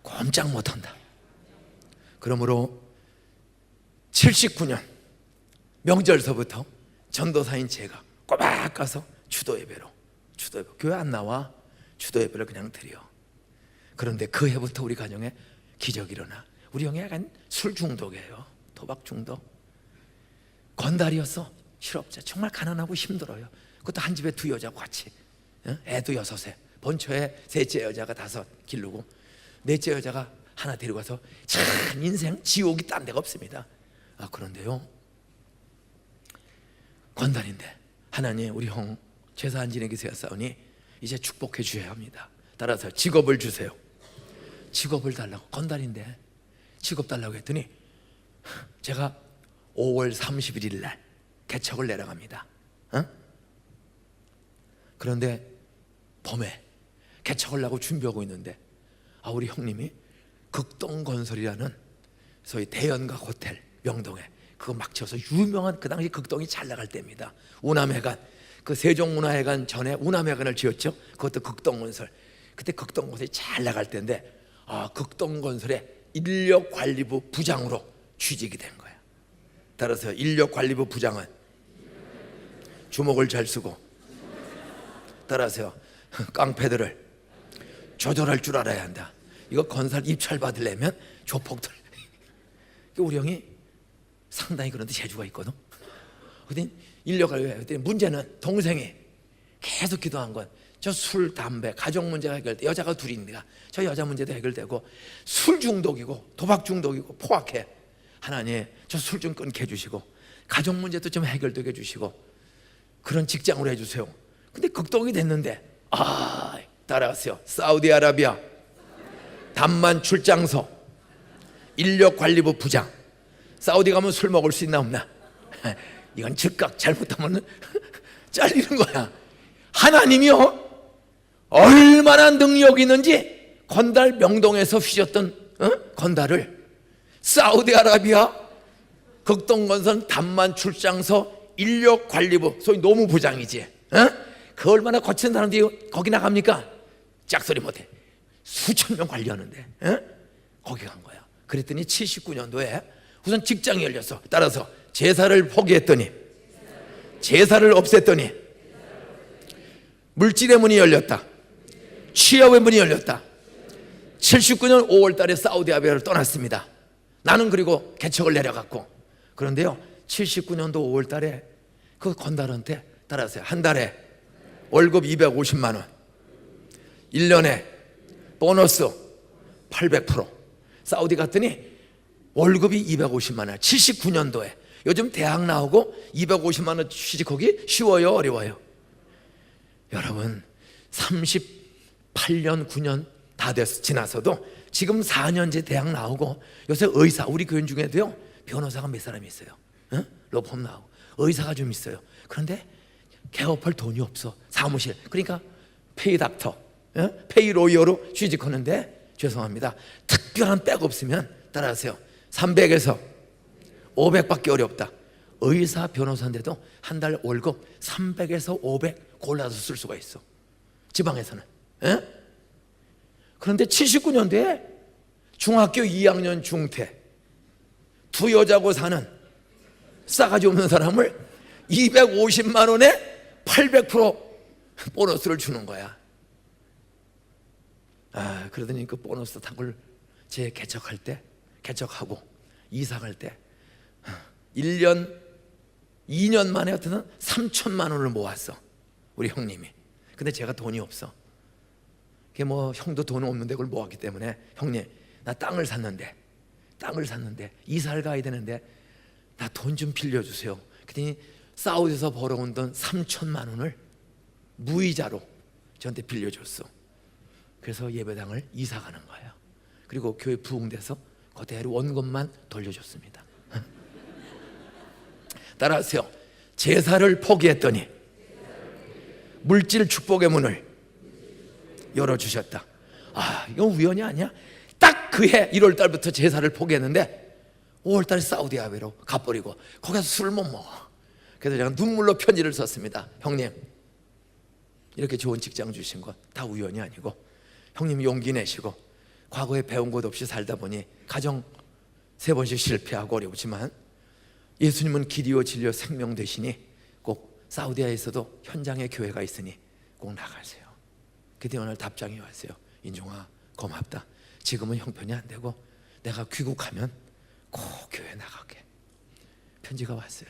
꼼짝 못한다. 그러므로 79년 명절서부터 전도사인 제가 꼬박 가서 추도 예배로, 교회 안 나와. 추도 예배를 그냥 드려. 그런데 그 해부터 우리 가정에 기적이 일어나. 우리 형이 약간 술 중독이에요. 도박 중독. 건달이었어. 실업자. 정말 가난하고 힘들어요. 그것도 한 집에 두 여자고 같이, 애도 6에, 본처에 셋째 여자가 5 기르고 넷째 여자가 하나 데리고 가서 참 인생 지옥이 딴 데가 없습니다. 그런데요, 건달인데 하나님, 우리 형 제사 안 지내게 되었사오니 이제 축복해 주셔야 합니다. 따라서 직업을 주세요. 직업을 달라고. 건달인데 직업 달라고 했더니 제가 5월 31일 날 개척을 내려갑니다. 그런데 봄에 개척을 하고 준비하고 있는데 우리 형님이 극동건설이라는 소위 대연각 호텔 명동에 그거 막 지어서 유명한, 그 당시 극동이 잘 나갈 때입니다. 우남회관, 그 세종문화회관 전에 우남회관을 지었죠. 그것도 극동건설. 그때 극동건설이 잘 나갈 때인데 극동건설의 인력관리부 부장으로 취직이 된 거야. 따라서 인력관리부 부장은 주먹을 잘 쓰고, 따라서 깡패들을 조절할 줄 알아야 한다. 이거 건설 입찰 받으려면 조폭들. 우리 형이 상당히 그런데 재주가 있거든. 그랬더니 인력을 왜? 그랬더니 문제는 동생이 계속 기도한 건 저 술, 담배, 가족 문제가 해결돼. 여자가 둘이니까 저 여자 문제도 해결되고, 술 중독이고 도박 중독이고 포악해. 하나님, 저 술 좀 끊게 해주시고 가족 문제도 좀 해결되게 해주시고 그런 직장으로 해주세요. 근데 극동이 됐는데 따라갔어요. 사우디아라비아 담만 출장소 인력관리부 부장. 사우디 가면 술 먹을 수 있나 없나? 이건 즉각 잘못하면 잘리는 거야. 하나님이요, 얼마나 능력이 있는지 건달 명동에서 휘졌던 건달을 사우디아라비아 극동건설 담만 출장소 인력관리부, 소위 노무부장이지. 그 얼마나 거친 사람들이 거기 나갑니까? 짝소리 못해. 수천 명 관리하는데 거기 간 거야. 그랬더니 79년도에 우선 직장이 열렸어. 따라서 제사를 포기했더니, 제사를 없앴더니 물질의 문이 열렸다. 취업의 문이 열렸다. 79년 5월 달에 사우디아라비아를 떠났습니다. 나는 그리고 개척을 내려갔고. 그런데요, 79년도 5월 달에 그 건달한테 따라서 한 달에 월급 250만 원, 1년에 보너스 800%. 사우디 갔더니 월급이 250만 원. 79년도에. 요즘 대학 나오고 250만 원 취직하기 쉬워요, 어려워요? 여러분, 38년 9년 다 지나서도 지금 4년째 대학 나오고, 요새 의사, 우리 교인 중에도요 변호사가 몇 사람이 있어요. 로펌 나오고 의사가 좀 있어요. 그런데 개업할 돈이 없어. 사무실, 그러니까 페이 닥터, 페이 로이어로 취직하는데, 죄송합니다, 특별한 백 없으면 따라하세요, 300에서 500밖에 어렵다. 의사 변호사인데도 한 달 월급 300에서 500 골라서 쓸 수가 있어, 지방에서는. 그런데 79년도에 중학교 2학년 중퇴, 두 여자고 사는 싸가지 없는 사람을 250만 원에 800% 보너스를 주는 거야. 그러더니 그 보너스 탁을 제 개척할 때, 개척하고 이사 갈 때 1년 2년 만에 어떤 3천만 원을 모았어, 우리 형님이. 근데 제가 돈이 없어. 그게 뭐 형도 돈 없는데 그걸 모았기 때문에, 형님 나 땅을 샀는데 이사를 가야 되는데 나 돈 좀 빌려주세요. 그랬더니 사우디에서 벌어온 돈 3천만 원을 무이자로 저한테 빌려줬어. 그래서 예배당을 이사 가는 거예요. 그리고 교회 부흥돼서 그대로 원금만 돌려줬습니다. 따라하세요. 제사를 포기했더니 물질 축복의 문을 열어주셨다. 이건 우연이 아니야. 딱 그해 1월 달부터 제사를 포기했는데 5월 달에 사우디아라비아로 가버리고 거기서 술을 못 먹어. 그래서 제가 눈물로 편지를 썼습니다. 형님, 이렇게 좋은 직장 주신 건 다 우연이 아니고 형님 용기 내시고 과거에 배운 것 없이 살다 보니 가정 3번씩 실패하고 어렵지만 예수님은 길이요 진리요 생명 되시니 꼭 사우디아에서도 현장에 교회가 있으니 꼭 나가세요. 그때 오늘 답장이 왔어요. 인종아, 고맙다. 지금은 형편이 안 되고 내가 귀국하면 꼭 교회 나갈게. 편지가 왔어요.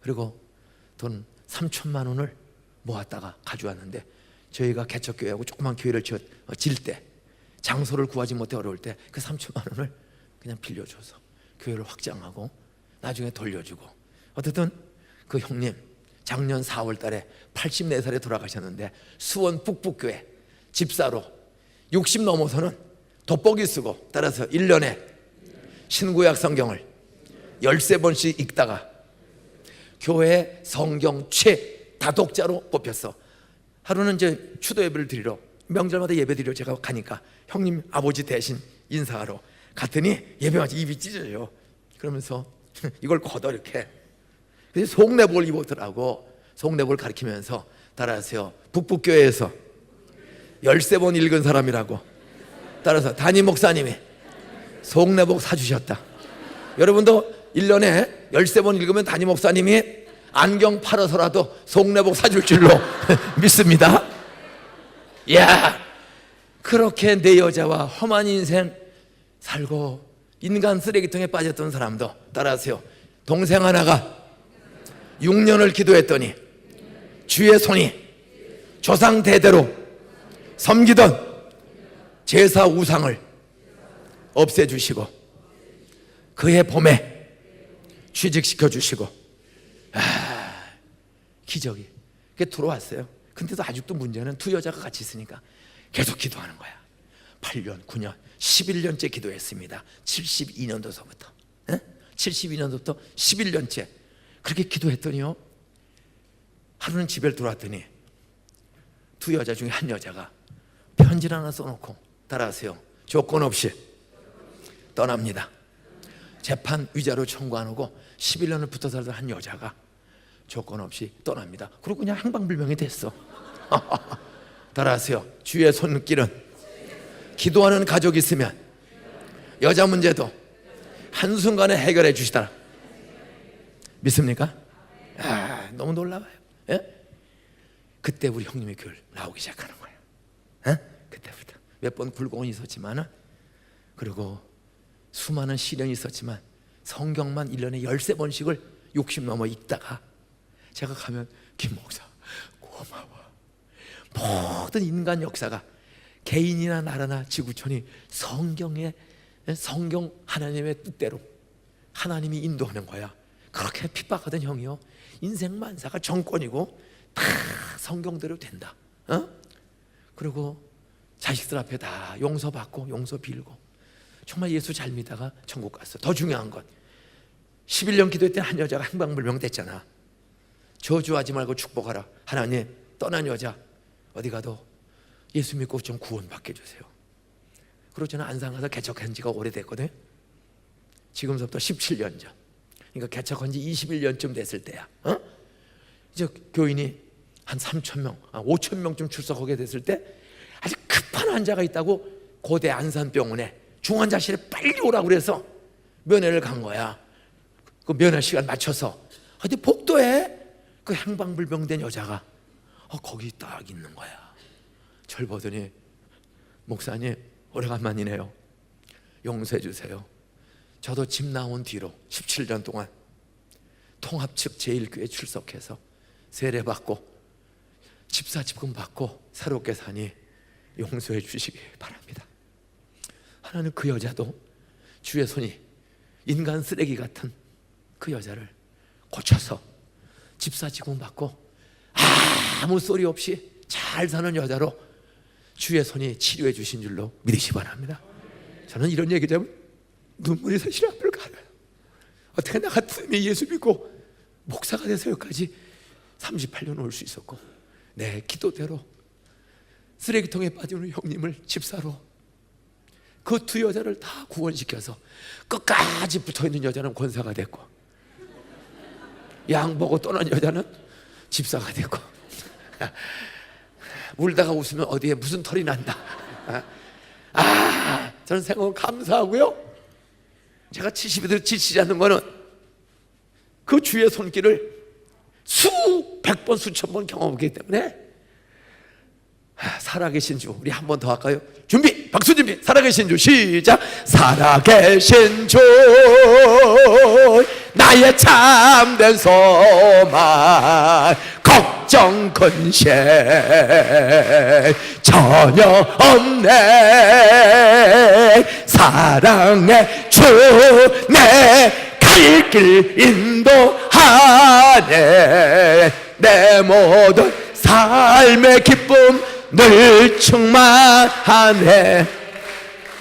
그리고 돈 3천만 원을 모았다가 가져왔는데, 저희가 개척교회하고 조그만 교회를 질 때, 장소를 구하지 못해 어려울 때 그 3천만 원을 그냥 빌려줘서 교회를 확장하고 나중에 돌려주고. 어쨌든 그 형님 작년 4월 달에 84살에 돌아가셨는데, 수원 북북교회 집사로 60 넘어서는 돋보기 쓰고, 따라서 1년에 신구약 성경을 13번씩 읽다가 교회 성경 최다독자로 뽑혔어. 하루는 이제 추도 예배를 드리러, 명절마다 예배 드리러 제가 가니까 형님 아버지 대신 인사하러 갔더니 예배마다 입이 찢어져요. 그러면서 이걸 걷어 이렇게. 그래서 속내복을 입었더라고. 속내복을 가리키면서 따라하세요. 북북교회에서 13번 읽은 사람이라고. 따라서 담임 목사님이 속내복 사주셨다. 여러분도 1년에 13번 읽으면 담임 목사님이 안경 팔아서라도 속내복 사줄 줄로 믿습니다. 야, 그렇게 내 여자와 험한 인생 살고 인간 쓰레기통에 빠졌던 사람도, 따라하세요, 동생 하나가 6년을 기도했더니 주의 손이 조상 대대로 섬기던 제사 우상을 없애주시고 그의 봄에 취직시켜 주시고, 기적이 그게 들어왔어요. 근데도 아직도 문제는 두 여자가 같이 있으니까 계속 기도하는 거야. 8년, 9년, 11년째 기도했습니다. 72년도서부터 72년도부터 11년째 그렇게 기도했더니요, 하루는 집에 들어왔더니 두 여자 중에 한 여자가 편지를 하나 써놓고, 따라하세요, 조건 없이 떠납니다. 재판 위자료 청구 안 하고 11년을 붙어 살던 한 여자가 조건 없이 떠납니다. 그리고 그냥 행방불명이 됐어. 따라하세요, 주의 손길은 기도하는 가족이 있으면 여자 문제도 한순간에 해결해 주시더라. 믿습니까? 너무 놀라워요. 예? 그때 우리 형님의 교회를 나오기 시작하는 거예요. 그때부터 몇 번 굴곡은 있었지만은, 그리고 수많은 시련이 있었지만 성경만 1년에 13번씩을 60 넘어 읽다가 제가 가면 김 목사 고마워. 모든 인간 역사가 개인이나 나라나 지구촌이 성경 하나님의 뜻대로 하나님이 인도하는 거야. 그렇게 핍박하던 형이요, 인생 만사가 정권이고 다 성경대로 된다. 그리고 자식들 앞에 다 용서받고 용서 빌고 정말 예수 잘 믿다가 천국 갔어. 더 중요한 건 11년 기도했던 한 여자가 행방불명 됐잖아. 저주하지 말고 축복하라. 하나님, 떠난 여자 어디 가도 예수 믿고 좀 구원받게 해주세요. 그리고 저는 안산 가서 개척한 지가 오래됐거든. 지금부터 17년 전. 그러니까 개척한 지 21년쯤 됐을 때야. 이제 교인이 한 3,000명, 5,000명쯤 출석하게 됐을 때 아주 급한 환자가 있다고 고대 안산병원에 중환자실에 빨리 오라고 그래서 면회를 간 거야. 그 면회 시간 맞춰서 어디 복도에 그 행방불명된 여자가 거기 딱 있는 거야. 절 보더니, 목사님 오래간만이네요. 용서해 주세요. 저도 집 나온 뒤로 17년 동안 통합측 제1교회 출석해서 세례받고 집사집금 받고 새롭게 사니 용서해 주시기 바랍니다. 하나는 그 여자도 주의 손이 인간 쓰레기 같은 그 여자를 고쳐서 집사지금 받고 아무 소리 없이 잘 사는 여자로 주의 손이 치료해 주신 줄로 믿으시 바랍니다. 저는 이런 얘기 되면 눈물이 사실 앞을 가려요. 어떻게 나 같으면 예수 믿고 목사가 돼서 여기까지 38년 올 수 있었고, 내 기도대로 쓰레기통에 빠지는 형님을 집사로 그 두 여자를 다 구원시켜서 끝까지 붙어있는 여자는 권사가 됐고, 양보고 떠난 여자는 집사가 됐고, 울다가 웃으면 어디에 무슨 털이 난다. 저는 생각은 감사하고요. 제가 70이 지치지 않는 거는 그 주의 손길을 수백 번 수천 번 경험하기 때문에, 살아계신 주, 우리 한 번 더 할까요? 준비, 박수 준비. 살아계신 주, 시작. 살아계신 주, 나의 참된 소망, 걱정 근심 전혀 없네. 사랑의 주 내 갈 길 인도하네. 내 모든 삶의 기쁨 늘 충만하네.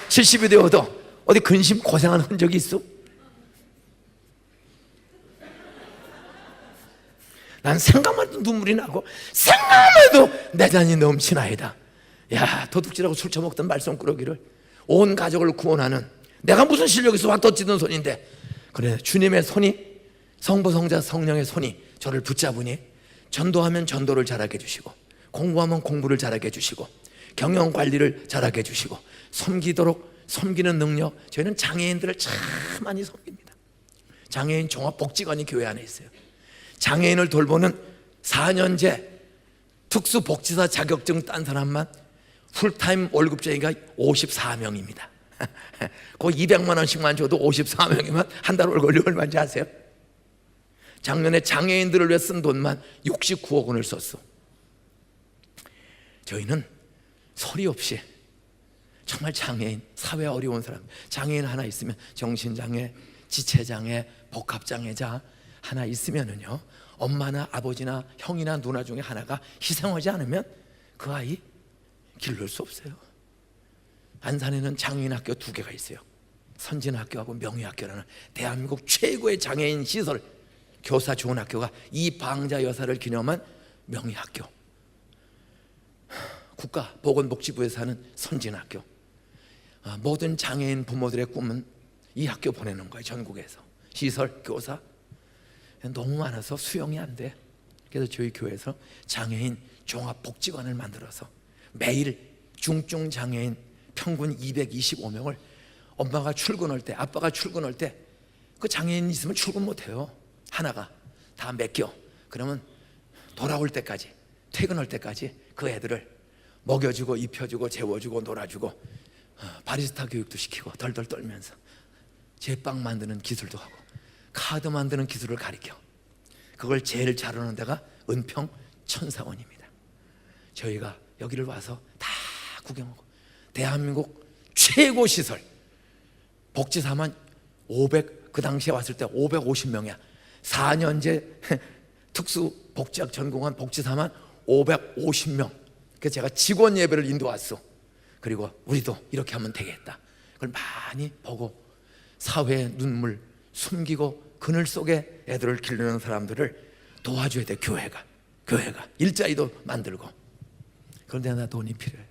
70이 되어도 어디 근심 고생한 흔적이 있어? 난 생각만 해도 눈물이 나고 생각만 해도 내잔이 넘치나이다. 야, 도둑질하고 술 처먹던 말썽꾸러기를 온 가족을 구원하는, 내가 무슨 실력이 있어 왔다 찌든 손인데, 그래 주님의 손이, 성부 성자 성령의 손이 저를 붙잡으니 전도하면 전도를 잘하게 해주시고, 공부하면 공부를 잘하게 해주시고, 경영 관리를 잘하게 해주시고, 섬기도록 섬기는 능력. 저희는 장애인들을 참 많이 섬깁니다. 장애인 종합복지관이 교회 안에 있어요. 장애인을 돌보는 4년제 특수복지사 자격증 딴 사람만 풀타임 월급쟁이가 54명입니다. 그 200만 원씩만 줘도 54명이면 한 달 월급이 얼마인지 아세요? 작년에 장애인들을 위해 쓴 돈만 69억 원을 썼어. 저희는 소리 없이 정말 장애인, 사회 어려운 사람, 장애인 하나 있으면, 정신장애, 지체장애, 복합장애자 하나 있으면은요, 엄마나 아버지나 형이나 누나 중에 하나가 희생하지 않으면 그 아이 기를 수 없어요. 안산에는 장애인 학교 2개가 있어요. 선진학교하고 명의학교라는 대한민국 최고의 장애인 시설, 교사 좋은 학교가 이 방자 여사를 기념한 명의학교, 국가보건복지부에서 하는 선진학교. 모든 장애인 부모들의 꿈은 이 학교 보내는 거예요. 전국에서 시설, 교사 너무 많아서 수용이 안 돼. 그래서 저희 교회에서 장애인 종합복지관을 만들어서 매일 중증 장애인 평균 225명을 엄마가 출근할 때, 아빠가 출근할 때 그 장애인 있으면 출근 못해요. 하나가 다 맡겨. 그러면 돌아올 때까지, 퇴근할 때까지 그 애들을 먹여주고 입혀주고 재워주고 놀아주고 바리스타 교육도 시키고 덜덜 떨면서 제빵 만드는 기술도 하고 카드 만드는 기술을 가르쳐. 그걸 제일 잘하는 데가 은평 천사원입니다. 저희가 여기를 와서 다 구경하고, 대한민국 최고 시설 복지사만 500, 그 당시에 왔을 때 550명이야. 4년제 특수복지학 전공한 복지사만 550명. 그래서 제가 직원 예배를 인도왔어. 그리고 우리도 이렇게 하면 되겠다. 그걸 많이 보고 사회의 눈물 숨기고 그늘 속에 애들을 기르는 사람들을 도와줘야 돼. 교회가 일자리도 만들고. 그런데 나 돈이 필요해요.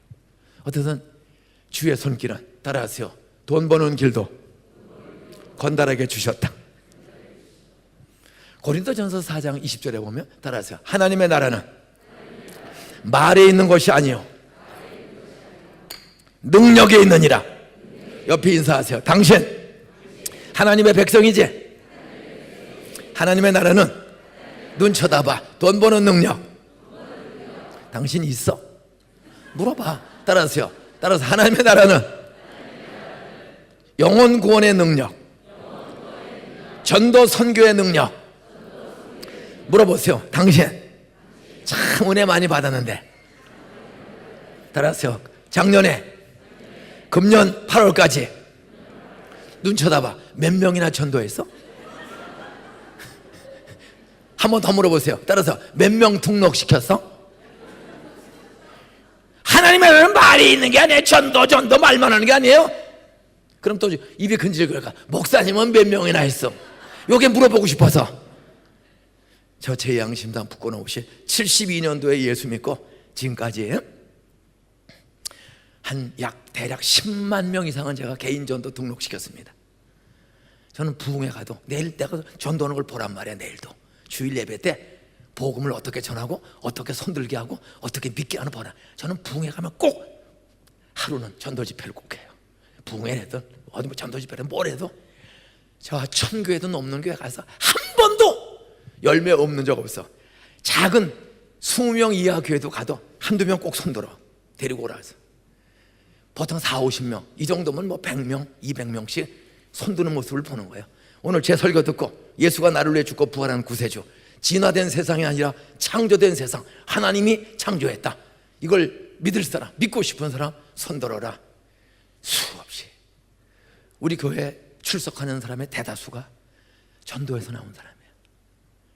어떻든 주의 손길은, 따라하세요, 돈 버는 길도 건달에게 주셨다. 고린도전서 4장 20절에 보면, 따라하세요, 하나님의 나라는 말에 있는 것이 아니요 능력에 있느니라. 옆에 인사하세요. 당신 하나님의 백성이지? 하나님의 나라는 눈 쳐다봐. 돈 버는 능력 당신 있어? 물어봐. 따라하세요. 따라서 하나님의 나라는 영혼 구원의 능력, 전도 선교의 능력. 물어보세요. 당신 참 은혜 많이 받았는데, 따라하세요, 작년에 금년 8월까지 눈 쳐다봐. 몇 명이나 전도했어? 한 번 더 물어보세요. 따라서 몇 명 등록시켰어? 하나님의 말이 있는 게 아니에요. 전도 말만 하는 게 아니에요. 그럼 또 입이 근질거릴까? 목사님은 몇 명이나 했어? 요게 물어보고 싶어서. 저 제 양심상 붙고놓으시 72년도에 예수 믿고 지금까지 대략 10만 명 이상은 제가 개인 전도 등록시켰습니다. 저는 부흥회 가도 내일 내가 전도하는 걸 보란 말이야. 내일도 주일 예배 때 복음을 어떻게 전하고 어떻게 손들게 하고 어떻게 믿게 하는 보라. 저는 부흥회 가면 꼭 하루는 전도 집회를 꼭 해요. 부흥회든 어디 뭐 전도 집회든 뭘 해도 저 1000교회도 넘는 교회 가서 한 번도 열매 없는 적 없어. 작은 20명 이하 교회도 가도 한두 명 꼭 손들어 데리고 오라서. 보통 4, 50명 이 정도면 뭐 100명, 200명씩 손드는 모습을 보는 거예요. 오늘 제 설교 듣고 예수가 나를 위해 죽고 부활하는 구세주, 진화된 세상이 아니라 창조된 세상, 하나님이 창조했다. 이걸 믿을 사람, 믿고 싶은 사람 손들어라. 수없이 우리 교회에 출석하는 사람의 대다수가 전도에서 나온 사람이에요.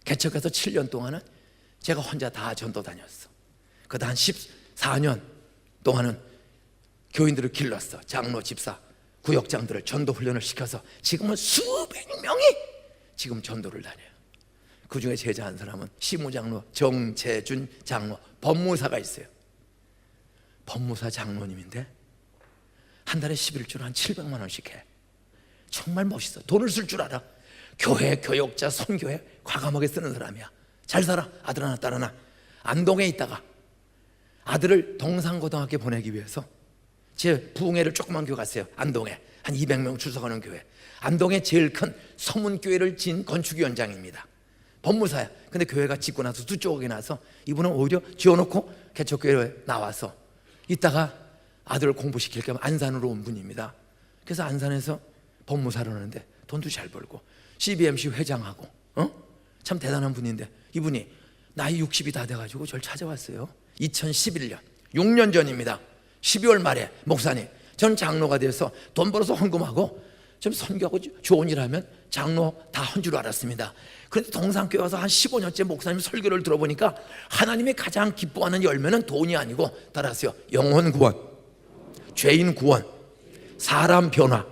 개척해서 7년 동안은 제가 혼자 다 전도 다녔어. 그다 한 14년 동안은 교인들을 길렀어. 장로, 집사, 구역장들을 전도 훈련을 시켜서 지금은 수백 명이 지금 전도를 다녀요. 그 중에 제자 한 사람은 시무장로 정재준 장로, 법무사가 있어요. 법무사 장로님인데 한 달에 11주로 한 700만 원씩 해. 정말 멋있어. 돈을 쓸 줄 알아. 교회, 교역자, 선교회 과감하게 쓰는 사람이야. 잘 살아. 아들 하나, 딸 하나. 안동에 있다가 아들을 동산고등학교 보내기 위해서 제 부흥회를 조그만 교회 갔어요. 안동에 한 200명 출석하는 교회. 안동에 제일 큰 서문교회를 진 건축위원장입니다. 법무사야. 근데 교회가 짓고 나서 두 쪽이 나서 이분은 오히려 지어놓고 개척교회에 나와서 있다가 아들을 공부시킬 겸 안산으로 온 분입니다. 그래서 안산에서 법무사를 하는데 돈도 잘 벌고 CBMC 회장하고 참 대단한 분인데 이분이 나이 60이 다 돼가지고 저를 찾아왔어요. 2011년 6년 전입니다. 12월 말에 목사님 전 장로가 돼서 돈 벌어서 헌금하고 좀 선교하고 좋은 일 하면 장로 다 한 줄 알았습니다. 그런데 동산교회 와서 한 15년째 목사님 설교를 들어보니까 하나님이 가장 기뻐하는 열매는 돈이 아니고 따라서요, 영혼 구원, 죄인 구원, 사람 변화.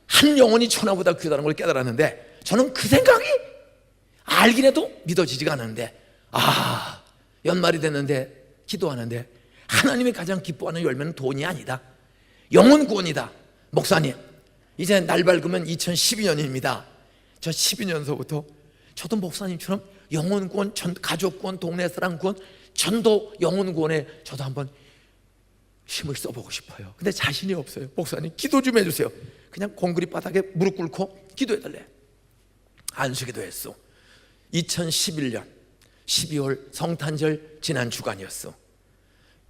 한 영혼이 천하보다 귀하다는 걸 깨달았는데 저는 그 생각이 알긴 해도 믿어지지가 않는데 연말이 됐는데 기도하는데 하나님이 가장 기뻐하는 열매는 돈이 아니다, 영혼 구원이다. 목사님 이제 날 밝으면 2012년입니다. 저 12년서부터 저도 목사님처럼 영혼 구원, 가족 구원, 동네 사람 구원, 전도 영혼 구원에 저도 한번 힘을 써보고 싶어요. 근데 자신이 없어요. 목사님 기도 좀 해주세요. 그냥 콘크리트 바닥에 무릎 꿇고 기도해달래. 안수기도 했어. 2011년 12월 성탄절 지난 주간이었어.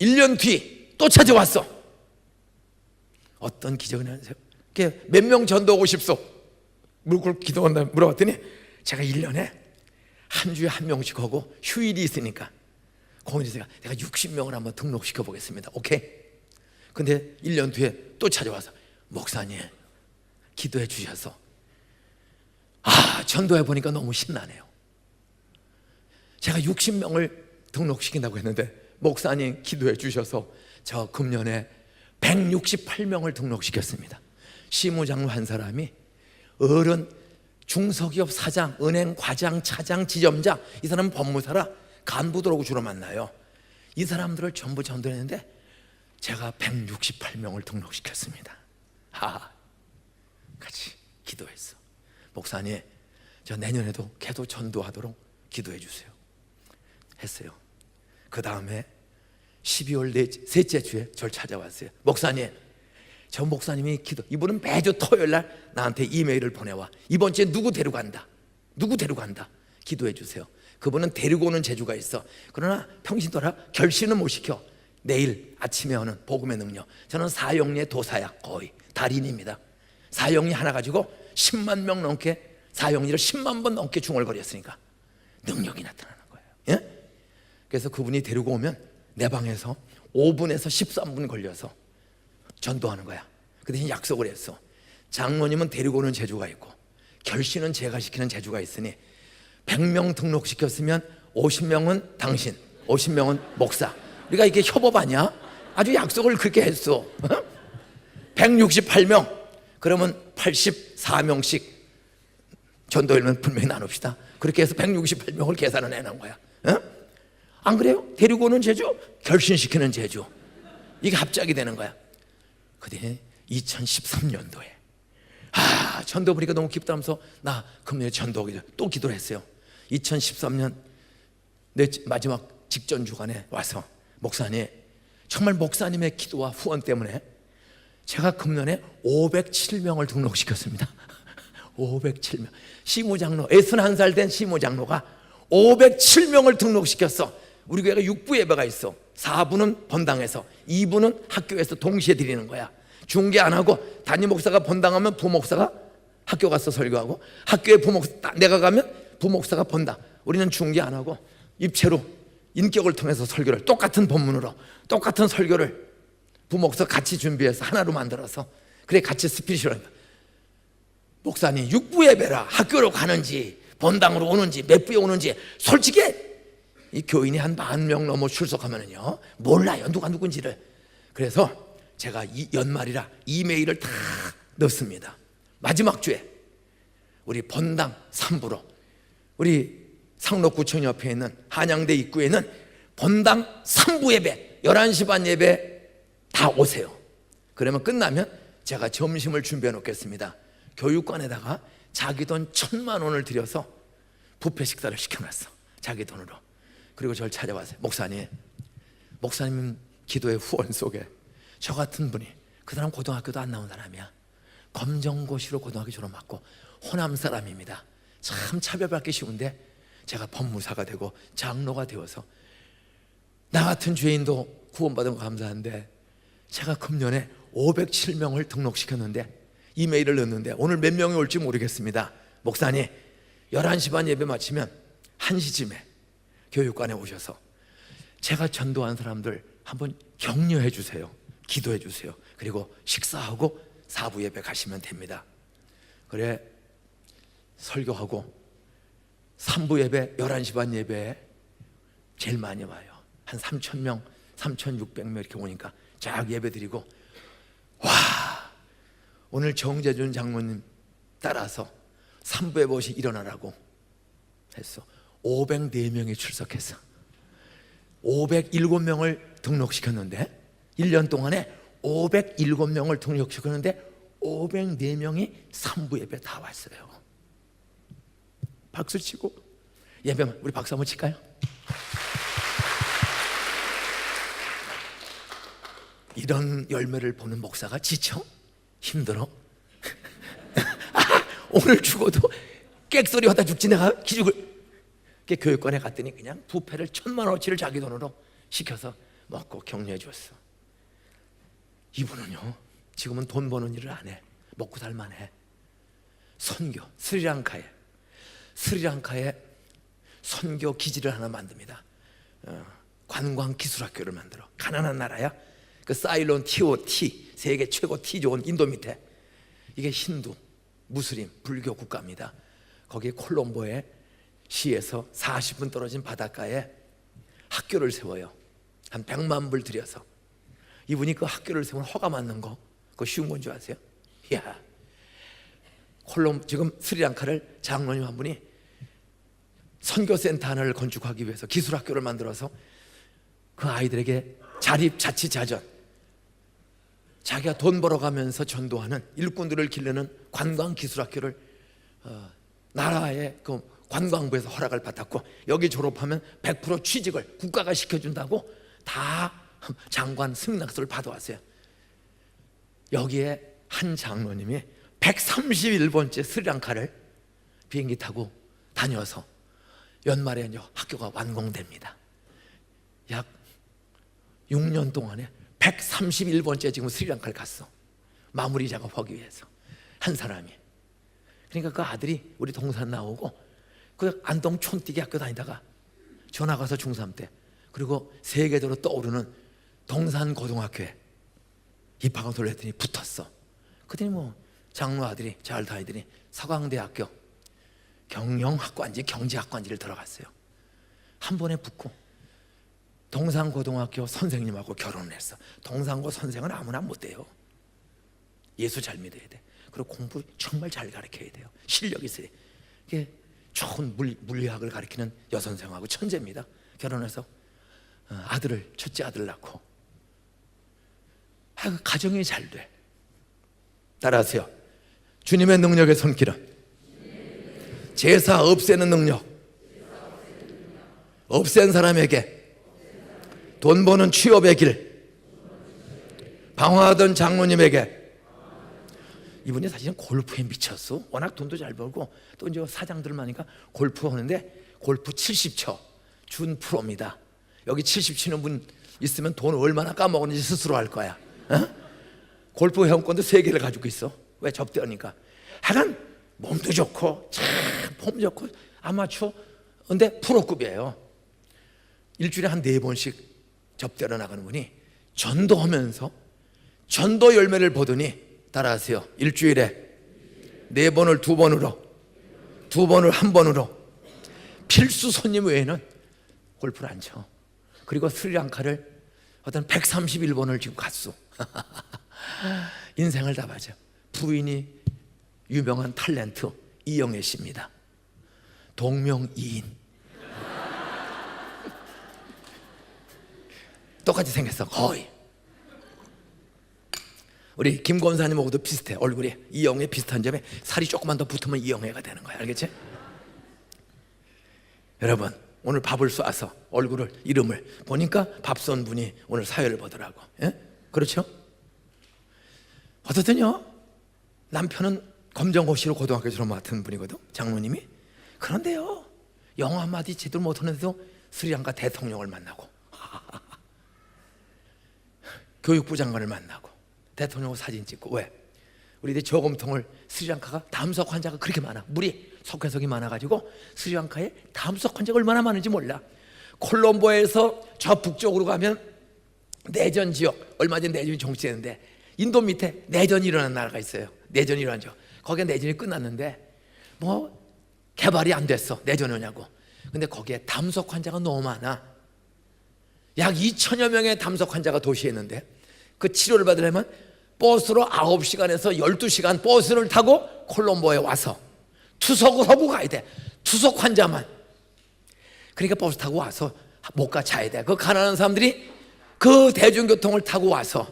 1년 뒤 또 찾아왔어. 어떤 기적이 나세요? 몇 명 전도하고 싶소? 무릎 꿇고 기도한다 물어봤더니 제가 1년에 한 주에 한 명씩 하고 휴일이 있으니까 거기서 내가 60명을 한번 등록시켜 보겠습니다. 오케이? 근데 1년 뒤에 또 찾아와서 목사님 기도해 주셔서 전도해 보니까 너무 신나네요. 제가 60명을 등록시킨다고 했는데 목사님 기도해 주셔서 저 금년에 168명을 등록시켰습니다. 시무장로 한 사람이 어른, 중소기업 사장, 은행 과장, 차장, 지점장, 이 사람은 법무사라 간부들하고 주로 만나요. 이 사람들을 전부 전도했는데 제가 168명을 등록시켰습니다. 같이 기도했어. 목사님 저 내년에도 계속 전도하도록 기도해 주세요. 했어요. 그 다음에 12월 셋째 주에 저를 찾아왔어요. 목사님 저 목사님이 이분은 매주 토요일날 나한테 이메일을 보내와. 이번 주에 누구 데려간다, 누구 데려간다, 기도해 주세요. 그분은 데리고 오는 재주가 있어. 그러나 평신도라 결실은 못 시켜. 내일 아침에 하는 복음의 능력. 저는 사형리의 도사야. 거의 달인입니다. 사형리 하나 가지고 10만 명 넘게, 사형리를 10만 번 넘게 중얼거렸으니까 능력이 나타나는 거예요. 예? 그래서 그분이 데리고 오면 내 방에서 5분에서 13분 걸려서 전도하는 거야. 그 대신 약속을 했어. 장로님은 데리고 오는 재주가 있고 결신은 제가 시키는 재주가 있으니 100명 등록시켰으면 50명은 당신, 50명은 목사. 우리가 이게 협업 아니야? 아주 약속을 그렇게 했어. 168명 그러면 84명씩 전도일면 분명히 나눕시다. 그렇게 해서 168명을 계산을 해놓은 거야. 안 그래요? 데리고 오는 재주, 결신시키는 재주, 이게 합작이 되는 거야. 그때 2013년도에 전도 보니까 너무 기쁘다면서 나 금년에 전도하기 또 기도를 했어요. 2013년 내 마지막 직전 주간에 와서 목사님 정말 목사님의 기도와 후원 때문에 제가 금년에 507명을 등록시켰습니다. 507명. 시무장로 61살 된 시무장로가 507명을 등록시켰어. 우리 교회가 6부 예배가 있어. 4부는 본당에서, 2부는 학교에서 동시에 드리는 거야. 중계 안 하고 담임 목사가 본당하면 부목사가 학교 가서 설교하고, 학교에 부목사 내가 가면 부목사가 본다. 우리는 중계 안 하고 입체로 인격을 통해서 설교를, 똑같은 본문으로 똑같은 설교를 부목사 같이 준비해서 하나로 만들어서, 그래 같이 스피릿으로 합니다. 목사님 육부 예배라 학교로 가는지 본당으로 오는지 몇 부에 오는지 솔직히 이 교인이 한 10,000명 넘어 출석하면은요 몰라요, 누가 누군지를. 그래서 제가 이 연말이라 이메일을 다 넣습니다. 마지막 주에 우리 본당 3부로 우리 상록구청 옆에 있는 한양대 입구에는 본당 3부 예배 11시 반 예배 다 오세요. 그러면 끝나면 제가 점심을 준비해 놓겠습니다. 교육관에다가 자기 돈 1,000만 원을 들여서 뷔페 식사를 시켜놨어, 자기 돈으로. 그리고 저를 찾아와서 목사님 기도의 후원 속에 저 같은 분이, 그 사람 고등학교도 안 나온 사람이야, 검정고시로 고등학교 졸업했고 호남 사람입니다. 참 차별받기 쉬운데 제가 법무사가 되고 장로가 되어서 나 같은 죄인도 구원받은 거 감사한데, 제가 금년에 507명을 등록시켰는데 이메일을 넣었는데 오늘 몇 명이 올지 모르겠습니다. 목사님 11시 반 예배 마치면 1시쯤에 교육관에 오셔서 제가 전도한 사람들 한번 격려해 주세요, 기도해 주세요. 그리고 식사하고 4부 예배 가시면 됩니다. 그래 설교하고 3부 예배 11시 반 예배에 제일 많이 와요. 한 3,000명 3,600명 이렇게 오니까 쫙 예배 드리고, 와 오늘 정재준 장로님 따라서 3부에 보시 일어나라고 했어. 504명이 출석했어. 507명을 등록시켰는데 1년 동안에 507명을 등록시켰는데 504명이 3부 예배 다 왔어요. 박수 치고 예배만, 우리 박수 한번 칠까요? 이런 열매를 보는 목사가 지쳐? 힘들어? 오늘 죽어도 객소리 하다 죽지 내가 기죽을. 교육관에 갔더니 그냥 뷔페를 1,000만 원어치를 자기 돈으로 시켜서 먹고 격려해 줬어. 이분은요 지금은 돈 버는 일을 안 해, 먹고 살만해. 선교, 스리랑카에 선교 기지를 하나 만듭니다. 관광기술학교를 만들어. 가난한 나라야. 그 사일론 TOT, 세계 최고 티 좋은 인도 밑에, 이게 힌두, 무슬림, 불교 국가입니다. 거기 콜롬보의 시에서 40분 떨어진 바닷가에 학교를 세워요. 한 100만 불 들여서. 이분이 그 학교를 세운 허가 맞는 거, 그거 쉬운 건 줄 아세요? 이야, 지금 스리랑카를 장로님 한 분이 선교센터 하나를 건축하기 위해서 기술학교를 만들어서 그 아이들에게 자립자치자전, 자기가 돈 벌어가면서 전도하는 일꾼들을 기르는 관광기술학교를 나라의 그 관광부에서 허락을 받았고, 여기 졸업하면 100% 취직을 국가가 시켜준다고 다 장관 승낙서를 받아왔어요. 여기에 한 장로님이 131번째 스리랑카를 비행기 타고 다녀서 연말에 이제 학교가 완공됩니다. 약 6년 동안에 131번째 지금 스리랑카를 갔어. 마무리 작업하기 위해서 한 사람이. 그러니까 그 아들이 우리 동산 나오고 그 안동 촌뛰기 학교 다니다가 전학 와서 중3 때, 그리고 세계적으로 떠오르는 동산 고등학교에 입학을 했더니 붙었어. 그랬더니 뭐 장로 아들이 잘 다니더니 서강대학교 경영학과인지 경제학과인지를 들어갔어요. 한 번에 붙고 동산고등학교 선생님하고 결혼을 했어. 동산고 선생은 아무나 못 돼요. 예수 잘 믿어야 돼. 그리고 공부 정말 잘 가르쳐야 돼요. 실력이 있어야 돼. 이게 좋은 물리학을 가르치는 여선생하고 천재입니다. 결혼해서 첫째 아들을 낳고 가정이 잘 돼. 따라하세요. 주님의 능력의 손길은 제사 없애는 능력. 없앤 사람에게 돈 버는 취업의 길, 방황하던 장로님에게. 이분이 사실은 골프에 미쳤어. 워낙 돈도 잘 벌고 또 이제 사장들 많으니까 골프 하는데 골프 70쳐 준 프로입니다. 여기 70 치는 분 있으면 돈 얼마나 까먹었는지 스스로 알 거야. 골프 회원권도 3개를 가지고 있어. 왜? 접대하니까. 하여간 몸도 좋고 참 폼 좋고 아마추어 근데 프로급이에요. 일주일에 한 4번씩 접대로 나가는 분이 전도하면서 전도 열매를 보더니, 따라하세요, 일주일에 4번을 2번으로, 2번을 1번으로 필수 손님 외에는 골프를 안 쳐. 그리고 스리랑카를 어떤 131번을 지금 갔어. 인생을 다 바쳐. 부인이 유명한 탤런트 이영애 씨입니다. 동명이인. 똑같이 생겼어, 거의. 우리 김 권사님하고도 비슷해. 얼굴이 이영애 비슷한 점에 살이 조금만 더 붙으면 이영애가 되는 거야. 알겠지? 여러분, 오늘 밥을 쏴서 얼굴을, 이름을 보니까 밥 쏜 분이 오늘 사회를 보더라고. 예? 그렇죠? 어떻든요, 남편은 검정고시로 고등학교 졸업 맡은 분이거든, 장로님이. 그런데요, 영어 한마디 제대로 못하는데도 스리랑카 대통령을 만나고 교육부 장관을 만나고 대통령하고 사진 찍고. 왜? 우리 이제 저금통을, 스리랑카가 담석 환자가 그렇게 많아. 물이 석회석이 많아가지고 스리랑카에 담석 환자가 얼마나 많은지 몰라. 콜롬보에서 저 북쪽으로 가면 내전 지역, 얼마 전에 내전이 종치됐는데 인도 밑에 내전이 일어난 나라가 있어요. 내전이 일어난 지역. 거기가 내전이 끝났는데 뭐 개발이 안 됐어, 내전이 오냐고. 근데 거기에 담석 환자가 너무 많아. 약 2천여 명의 담석 환자가 도시에 있는데 그 치료를 받으려면 버스로 9시간에서 12시간 버스를 타고 콜롬보에 와서 투석을 하고 가야 돼. 투석 환자만. 그러니까 버스 타고 와서 못 가, 자야 돼. 그 가난한 사람들이 그 대중교통을 타고 와서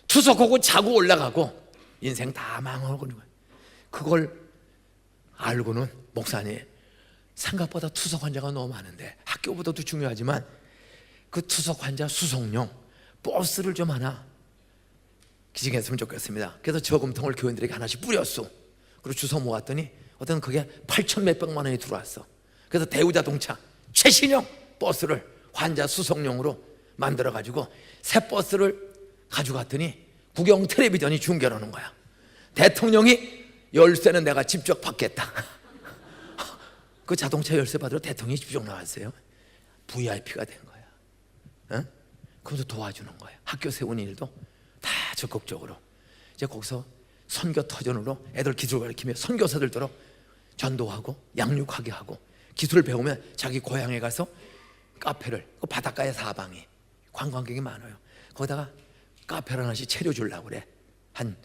투석하고 자고 올라가고 인생 다 망하고 그런 거야. 그걸 알고는 목사님, 생각보다 투석 환자가 너무 많은데, 학교보다도 중요하지만 그 투석 환자 수송용 버스를 좀 하나 기증했으면 좋겠습니다. 그래서 저금통을 교인들에게 하나씩 뿌렸어. 그리고 주워 모았더니 어떤 그게 8천 몇백만 원이 들어왔어. 그래서 대우자동차 최신형 버스를 환자 수송용으로 만들어가지고 새 버스를 가져갔더니 국영 텔레비전이 중계를 하는 거야. 대통령이 열쇠는 내가 직접 받겠다. 그 자동차 열쇠 받으러 대통령이 직접 나왔어요. VIP가 된 거야. 어? 그러면서 도와주는 거야. 학교 세우는 일도 다 적극적으로. 이제 거기서 선교 터전으로 애들 기술 가르치며 선교사들도록 전도하고 양육하게 하고, 기술을 배우면 자기 고향에 가서 카페를, 그 바닷가에 사방이 관광객이 많아요. 거기다가 카페를 하나씩 차려주려고 그래. 한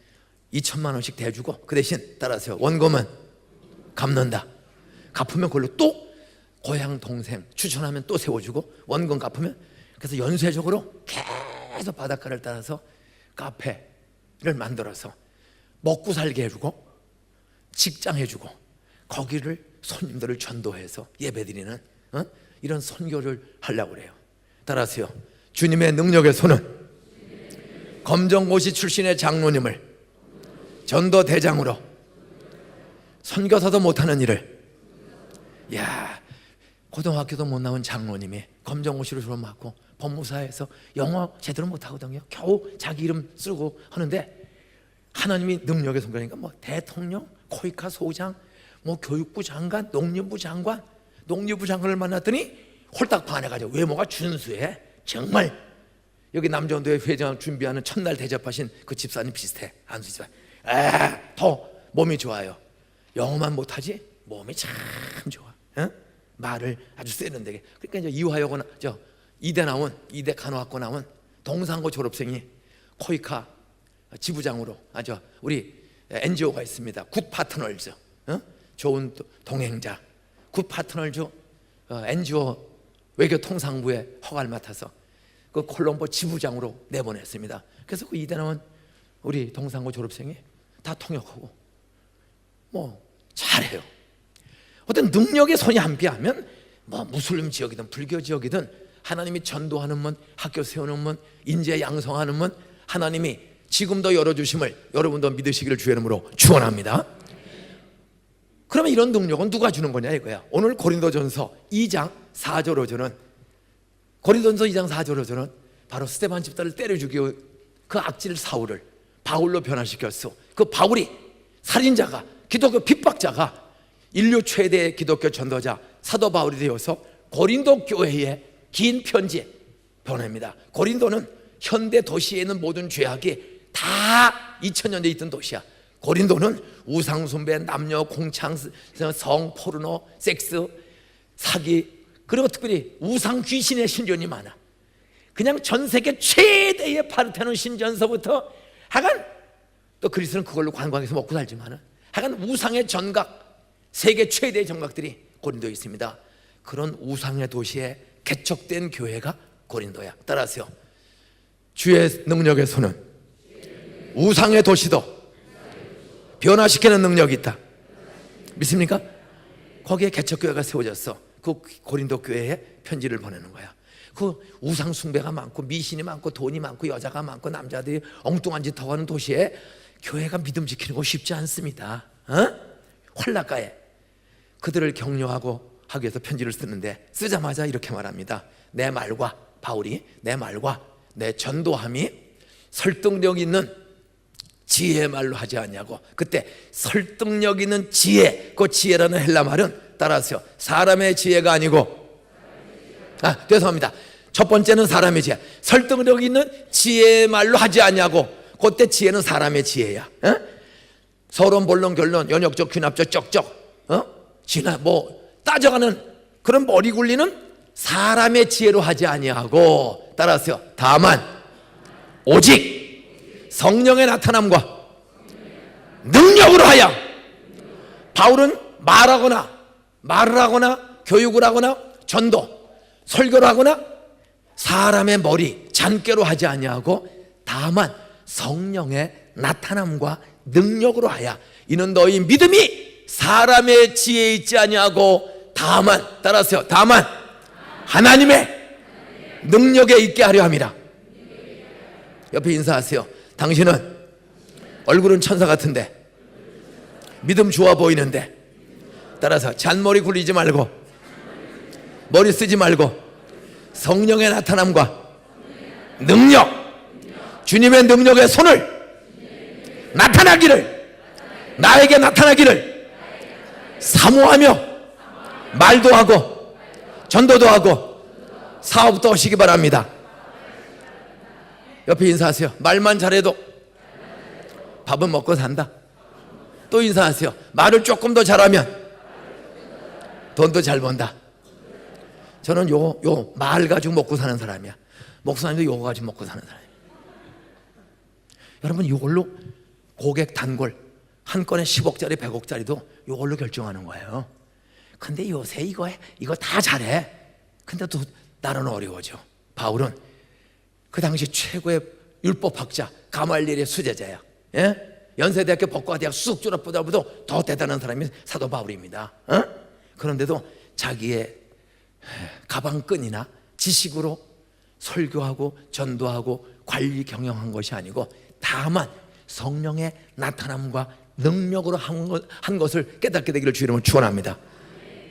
2천만 원씩 대주고 그 대신, 따라하세요, 원금은 갚는다. 갚으면 그걸로 또 고향 동생 추천하면 또 세워주고, 원금 갚으면. 그래서 연쇄적으로 계속 바닷가를 따라서 카페를 만들어서 먹고 살게 해주고 직장 해주고, 거기를 손님들을 전도해서 예배드리는 이런 선교를 하려고 그래요. 따라하세요. 주님의 능력의 손은 검정고시 출신의 장로님을 전도 대장으로, 선교사도 못하는 일을, 야, 고등학교도 못 나온 장로님이 검정고시로 졸업하고 법무사에서 영어 제대로 못하거든요. 겨우 자기 이름 쓰고 하는데 하나님이 능력의 손가락이니까 뭐 대통령, 코이카 소장, 뭐 교육부 장관, 농림부 장관, 농림부 장관을 만났더니 홀딱 반해가지고 외모가 준수해. 정말 여기 남전도회 회장 준비하는 첫날 대접하신 그 집사님 비슷해. 안수 집사. 더 몸이 좋아요. 영어만 못하지 몸이 참 좋아. 어? 말을 아주 세련되게. 그러니까 이제 이화여고 이대 나온, 이대 간호학과 나온 동산고 졸업생이 코이카 지부장으로 아주 우리 NGO가 있습니다. 굿 파트너즈, 좋은 동행자, 굿 파트너즈 NGO 외교통상부의 허가를 맡아서 그 콜롬보 지부장으로 내보냈습니다. 그래서 그 이대 나온 우리 동산고 졸업생이 다 통역하고 뭐 잘해요. 어떤 능력의 손이 함께하면 뭐 무슬림 지역이든 불교 지역이든 하나님이 전도하는 문, 학교 세우는 문, 인재 양성하는 문, 하나님이 지금도 열어주심을 여러분도 믿으시기를 주의 이름으로 축원합니다. 그러면 이런 능력은 누가 주는 거냐 이거야. 오늘 고린도전서 2장 4절로저는, 고린도전서 2장 4절로저는 바로 스데반 집사를 때려 죽이고 그 악질 사울을 바울로 변화시켰어. 그 바울이 살인자가, 기독교 핍박자가 인류 최대의 기독교 전도자 사도 바울이 되어서 고린도 교회에 긴 편지 보냅니다. 고린도는 현대 도시에 있는 모든 죄악이 다 2000년대 있던 도시야. 고린도는 우상숭배, 남녀 공창, 성, 포르노, 섹스, 사기, 그리고 특별히 우상 귀신의 신전이 많아. 그냥 전 세계 최대의 파르테논 신전서부터 하여간, 또 그리스는 그걸로 관광해서 먹고 살지만은 하여간 우상의 전각, 세계 최대의 정각들이 고린도에 있습니다. 그런 우상의 도시에 개척된 교회가 고린도야. 따라서요, 주의 능력의 손은 우상의 도시도 변화시키는 능력이 있다. 믿습니까? 거기에 개척교회가 세워졌어. 그 고린도 교회에 편지를 보내는 거야. 그 우상 숭배가 많고 미신이 많고 돈이 많고 여자가 많고 남자들이 엉뚱한 짓 하고 하는 도시에 교회가 믿음 지키는 거 쉽지 않습니다. 홀라가에 그들을 격려하고 하기 위해서 편지를 쓰는데, 쓰자마자 이렇게 말합니다. 내 말과, 바울이 내 말과 내 전도함이 설득력 있는 지혜의 말로 하지 않냐고. 그때 설득력 있는 지혜, 그 지혜라는 헬라 말은 따라서요, 사람의 지혜가 아니고, 죄송합니다. 첫 번째는 사람의 지혜, 설득력 있는 지혜의 말로 하지 않냐고. 그때 지혜는 사람의 지혜야. 서론, 본론, 결론, 연역적, 귀납적, 쩍쩍, 지나 뭐 따져가는 그런 머리 굴리는 사람의 지혜로 하지 아니하고, 따라서요, 다만 오직 성령의 나타남과 능력으로 하여. 바울은 말을 하거나 교육을 하거나 전도, 설교를 하거나 사람의 머리, 잔꾀로 하지 아니하고 다만 성령의 나타남과 능력으로 하여. 이는 너희 믿음이 사람의 지혜에 있지 아니하고 다만, 따라서요, 다만 하나님의 능력에 있게 하려 함이라. 옆에 인사하세요. 당신은 얼굴은 천사 같은데, 믿음 좋아 보이는데, 따라서 잔머리 굴리지 말고 머리 쓰지 말고 성령의 나타남과 능력, 주님의 능력의 손을 나에게 나타나기를 사모하며 말도 하고 전도도 하고 사업도 하시기 바랍니다. 옆에 인사하세요. 말만 잘해도 밥은 먹고 산다. 또 인사하세요. 말을 조금 더 잘하면 돈도 잘 번다. 저는 요 말 가지고 먹고 사는 사람이야. 목사님도 요거 가지고 먹고 사는 사람이야. 여러분, 이걸로 고객 단골 한 건에 10억짜리 100억짜리도 이걸로 결정하는 거예요. 근데 요새 이거 다 잘해. 근데 또 나는 어려워져. 바울은 그 당시 최고의 율법학자 가말리엘의 수제자야. 연세대학교 법과대학 수석 졸업보다도 더 대단한 사람이 사도 바울입니다. 그런데도 자기의 가방끈이나 지식으로 설교하고 전도하고 관리 경영한 것이 아니고 다만 성령의 나타남과 능력으로 한 것을 깨닫게 되기를 주 이름으로 축원합니다.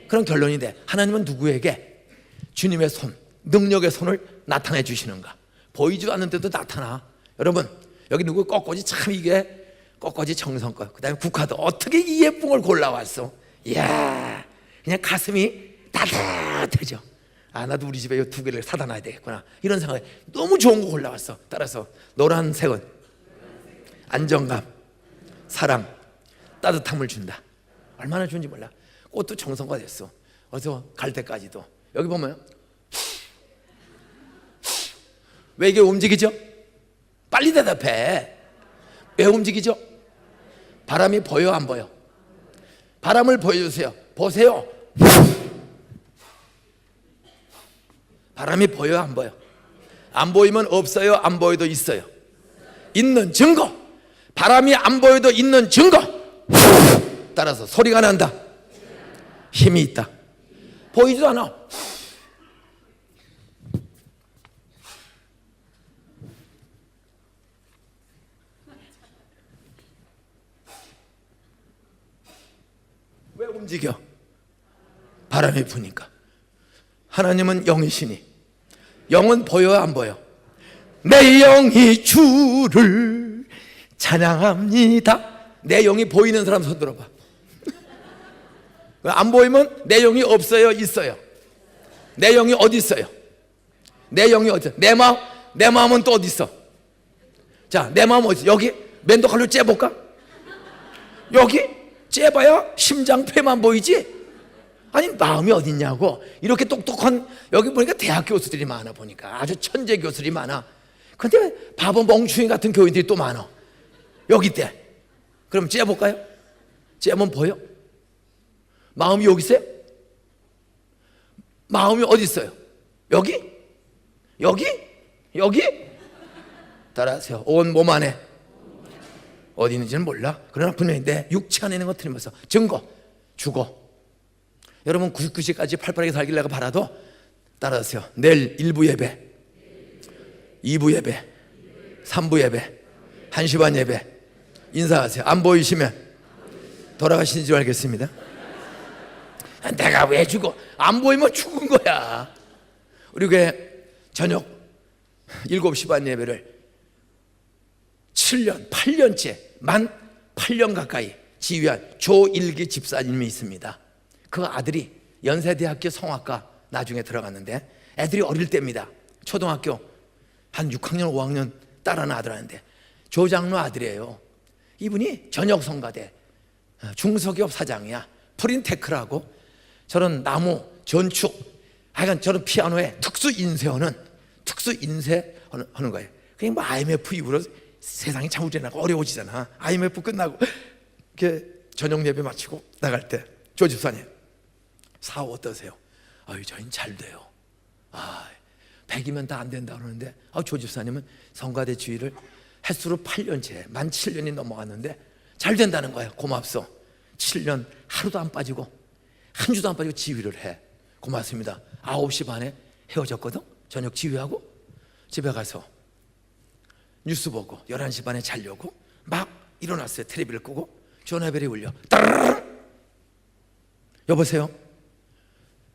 그런 결론인데, 하나님은 누구에게 주님의 손, 능력의 손을 나타내 주시는가? 보이지도 않는데도 나타나. 여러분, 여기 누구 꺾어지, 참 이게 꺾어지 정성껏, 그 다음에 국화도 어떻게 이 예쁜 걸 골라왔어? 이야, 그냥 가슴이 따뜻해져. 나도 우리 집에 이 두 개를 사다 놔야 되겠구나, 이런 생각에 너무 좋은 거 골라왔어. 따라서 노란색은 안정감, 사랑, 따뜻함을 준다. 얼마나 좋은지 몰라. 꽃도 정성화 됐어. 어서 갈 때까지도. 여기 보면 왜 이게 움직이죠? 빨리 대답해. 왜 움직이죠? 바람이 보여 안 보여? 바람을 보여주세요. 보세요. 바람이 보여 안 보여? 안 보이면 없어요, 안 보여도 있어요? 있는 증거. 바람이 안 보여도 있는 증거. 따라서 소리가 난다. 힘이 있다. 보이지도 않아. 왜 움직여? 바람이 부니까. 하나님은 영이시니 영은 보여 안 보여? 내 영이 주를 찬양합니다. 내 영이 보이는 사람 손 들어봐. 안 보이면 내용이 없어요, 있어요? 내용이 어디 있어요? 내용이 어디 있어요? 내 마음은 또 어디 있어? 자, 내 마음 어디 있어? 여기 면도칼로 째볼까? 여기 째봐야 심장폐만 보이지? 아니 마음이 어디 있냐고. 이렇게 똑똑한, 여기 보니까 대학 교수들이 많아, 보니까 아주 천재 교수들이 많아. 근데 바보 멍충이 같은 교인들이 또 많아 여기 있대. 그럼 째볼까요? 째면 보여? 마음이 여기 있어요? 마음이 어디 있어요? 여기? 여기? 여기? 따라하세요. 온 몸 안에 어디 있는지는 몰라. 그러나 분명히 내 육체 안에 있는 거 틀리면서 증거 주고. 여러분 99시까지 팔팔하게 살길 내가 바라도 따라하세요. 내일 1부 예배, 2부 예배, 3부 예배, 1시 반 예배 인사하세요. 안 보이시면 돌아가신 줄 알겠습니다. 내가 왜 죽어? 안 보이면 죽은 거야. 우리 교회 저녁 7시 반 예배를 7년, 8년째, 만 8년 가까이 지휘한 조일기 집사님이 있습니다. 그 아들이 연세대학교 성악과 나중에 들어갔는데 애들이 어릴 때입니다. 초등학교 한 6학년, 5학년 딸하나 아들 하는데 조장로 아들이에요. 이분이 전역 성가대 중소기업 사장이야. 프린테크라고 저런 나무 전축, 하여간 저런 피아노에 특수 인쇄하는 거예요. 그게 뭐 IMF 이후로 세상이 참 우리나라가 어려워지잖아. IMF 끝나고 이렇게 저녁 예배 마치고 나갈 때 조 집사님 사업 어떠세요? 아유 저희는 잘 돼요. 100이면 다 안 된다 그러는데 조 집사님은 성가대 주의를 횟수로 8년째 만 7년이 넘어갔는데 잘 된다는 거예요. 고맙소. 7년 하루도 안 빠지고 한 주도 안 빠지고 지휘를 해. 고맙습니다. 9시 반에 헤어졌거든. 저녁 지휘하고 집에 가서 뉴스 보고 11시 반에 자려고 막 일어났어요. 텔레비를 끄고 전화벨이 울려. 따르르르. 여보세요?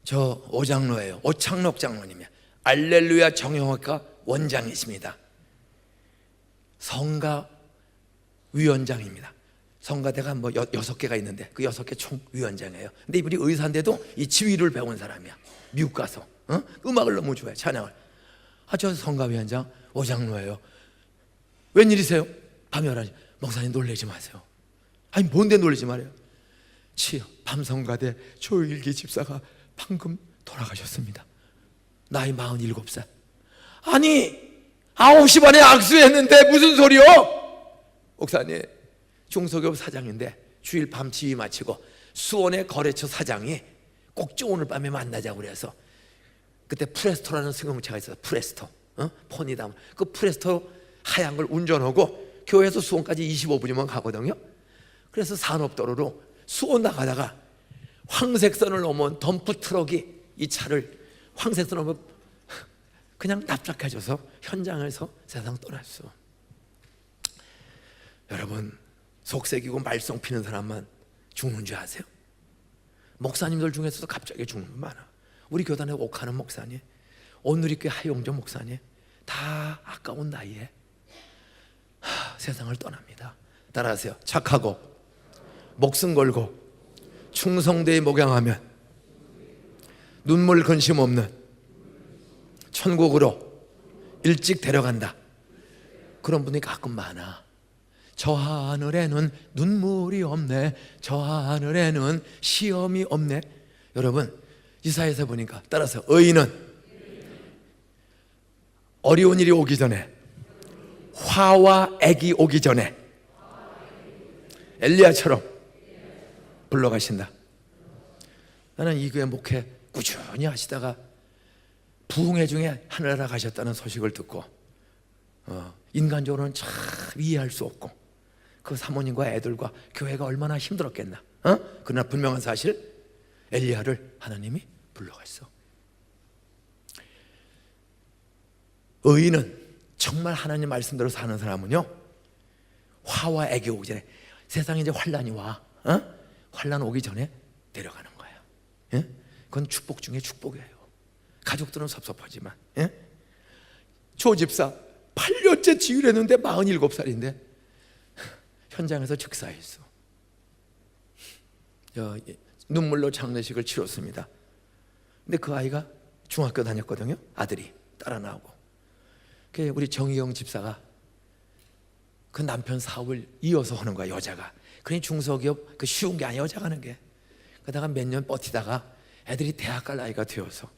저 오장로예요. 오창록 장로님이야. 알렐루야 정형외과 원장이십니다. 성가 위원장입니다. 성가대가 뭐 6개가 있는데 그 6개 총 위원장이에요. 근데 이분이 의사인데도 이 지휘를 배운 사람이야. 미국 가서 음악을 너무 좋아해. 찬양을. 저 성가 위원장 오장로예요. 웬일이세요? 밤 11시. 목사님 놀라지 마세요. 아니 뭔데 놀라지 말아요. 밤 성가대 조일기 집사가 방금 돌아가셨습니다. 나이 47살. 아니 9시 반에 악수했는데 무슨 소리요? 목사님 중소기업 사장인데 주일 밤 지휘 마치고 수원의 거래처 사장이 꼭 좀 오늘 밤에 만나자고 그래서 그때 프레스토라는 승용차가 있어서 프레스토 폰이다. 그 프레스토 하얀 걸 운전하고 교회에서 수원까지 25분이면 가거든요. 그래서 산업도로로 수원 나가다가 황색선을 넘은 덤프 트럭이 이 차를 황색선을 넘어 그냥 납작해져서 현장에서 세상 떠났어. 여러분 속색이고 말썽 피는 사람만 죽는 줄 아세요? 목사님들 중에서도 갑자기 죽는 분 많아. 우리 교단에 옥하는 목사님, 오누리교회 하용조 목사님 다 아까운 나이에 세상을 떠납니다. 따라하세요. 착하고 목숨 걸고 충성되이 목양하면 눈물 근심 없는 천국으로 일찍 데려간다. 그런 분이 가끔 많아. 저 하늘에는 눈물이 없네. 저 하늘에는 시험이 없네. 여러분 이사야서 보니까 따라서 의인은 어려운 일이 오기 전에 화와 액이 오기 전에 엘리야처럼 불러가신다. 나는 이 교회 목회 꾸준히 하시다가 부흥회 중에 하늘나라 가셨다는 소식을 듣고 인간적으로는 참 이해할 수 없고 그 사모님과 애들과 교회가 얼마나 힘들었겠나. 그러나 분명한 사실 엘리야를 하나님이 불러갔어. 의인은 정말 하나님 말씀대로 사는 사람은요 화와 액이 오기 전에 세상에 이제 환란이 와 환란 오기 전에 데려가는 거야. 그건 축복 중에 축복이에요. 가족들은 섭섭하지만 조 집사 8년째 지휘를 했는데 47살인데 현장에서 즉사했어. 눈물로 장례식을 치렀습니다. 근데 그 아이가 중학교 다녔거든요. 아들이 따라 나오고. 우리 정희영 집사가 그 남편 사업을 이어서 하는 거야, 여자가. 그러니 중소기업 그 쉬운 게 아니야, 여자가 하는 게. 그러다가 몇 년 버티다가 애들이 대학 갈 나이가 되어서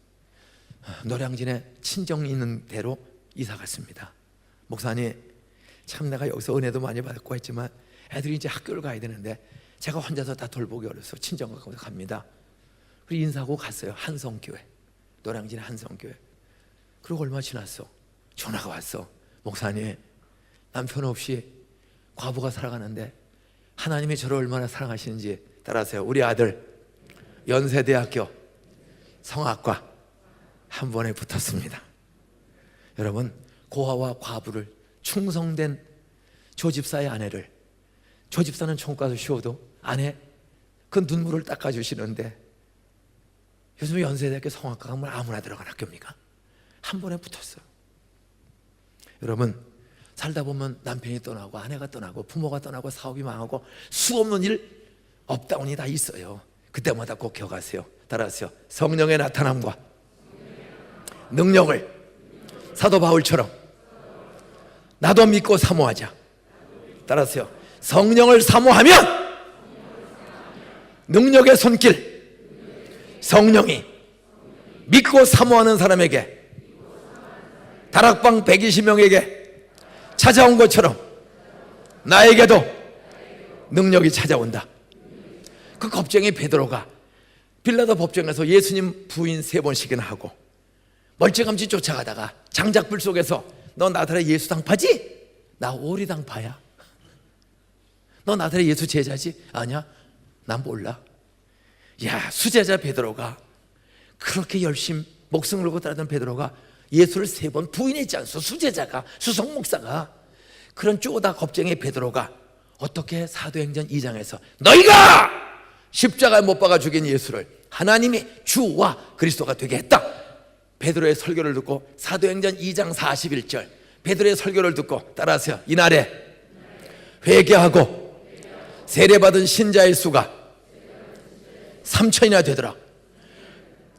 노량진에 친정 있는 데로 이사 갔습니다. 목사님, 참 내가 여기서 은혜도 많이 받고 했지만 애들이 이제 학교를 가야 되는데 제가 혼자서 다 돌보기 어려서 친정 가서 갑니다. 그리고 인사하고 갔어요. 한성교회, 노량진 한성교회. 그리고 얼마 지났어, 전화가 왔어. 목사님, 남편 없이 과부가 살아가는데 하나님이 저를 얼마나 사랑하시는지 따라하세요. 우리 아들 연세대학교 성악과 한 번에 붙었습니다. 여러분, 고아와 과부를 충성된 조집사의 아내를, 조집사는 총가서 쉬어도 아내 그 눈물을 닦아주시는데, 요즘 연세대학교 성악과 가면 아무나 들어간 학교입니까? 한 번에 붙었어요. 여러분, 살다 보면 남편이 떠나고 아내가 떠나고 부모가 떠나고 사업이 망하고 수없는 일, 업다운이 다 있어요. 그때마다 꼭 기억하세요. 따라하세요. 성령의 나타남과 능력을 사도 바울처럼 나도 믿고 사모하자. 따라하세요. 성령을 사모하면 능력의 손길, 성령이 믿고 사모하는 사람에게, 다락방 120명에게 찾아온 것처럼 나에게도 능력이 찾아온다. 그 겁쟁이 베드로가 빌라도 법정에서 예수님 부인 3번씩이나 하고 멀찌감치 쫓아가다가 장작불 속에서 너 나사렛 예수 당파지? 나 오리 당파야. 너 나사렛 예수 제자지? 아니야, 난 몰라. 야, 수제자 베드로가, 그렇게 열심히 목숨을 걸고 따르던 베드로가 예수를 3번 부인했지 않소? 수제자가, 수석 목사가. 그런 쪼다 겁쟁이 베드로가 어떻게 사도행전 2장에서 너희가 십자가에 못 박아 죽인 예수를 하나님이 주와 그리스도가 되게 했다. 베드로의 설교를 듣고, 사도행전 2장 41절 베드로의 설교를 듣고 따라하세요. 이날에 회개하고 세례받은 신자의 수가 3,000이나 되더라.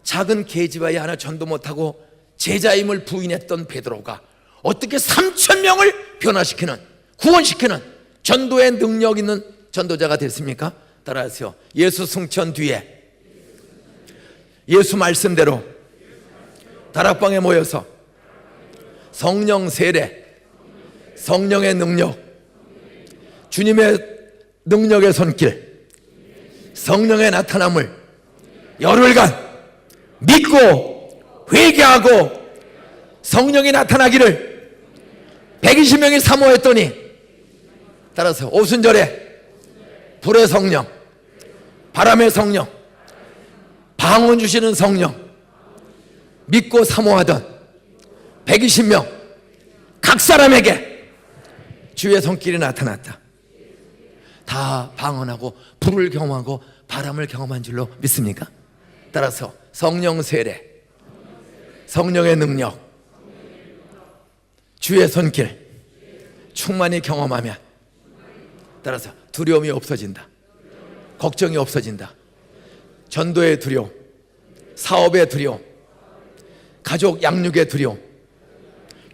작은 계집아이 하나 전도 못하고 제자임을 부인했던 베드로가 어떻게 3,000명을 변화시키는, 구원시키는 전도의 능력 있는 전도자가 됐습니까? 따라하세요. 예수 승천 뒤에 예수 말씀대로 다락방에 모여서 성령 세례, 성령의 능력, 주님의 능력의 손길, 성령의 나타남을 열흘간 믿고 회개하고 성령이 나타나기를 120명이 사모했더니, 따라서 오순절에 불의 성령, 바람의 성령, 방언 주시는 성령, 믿고 사모하던 120명 각 사람에게 주의 손길이 나타났다. 다 방언하고 불을 경험하고 바람을 경험한 줄로 믿습니까? 따라서 성령 세례, 성령의 능력, 주의 손길 충만히 경험하면, 따라서 두려움이 없어진다. 걱정이 없어진다. 전도의 두려움, 사업의 두려움, 가족 양육의 두려움,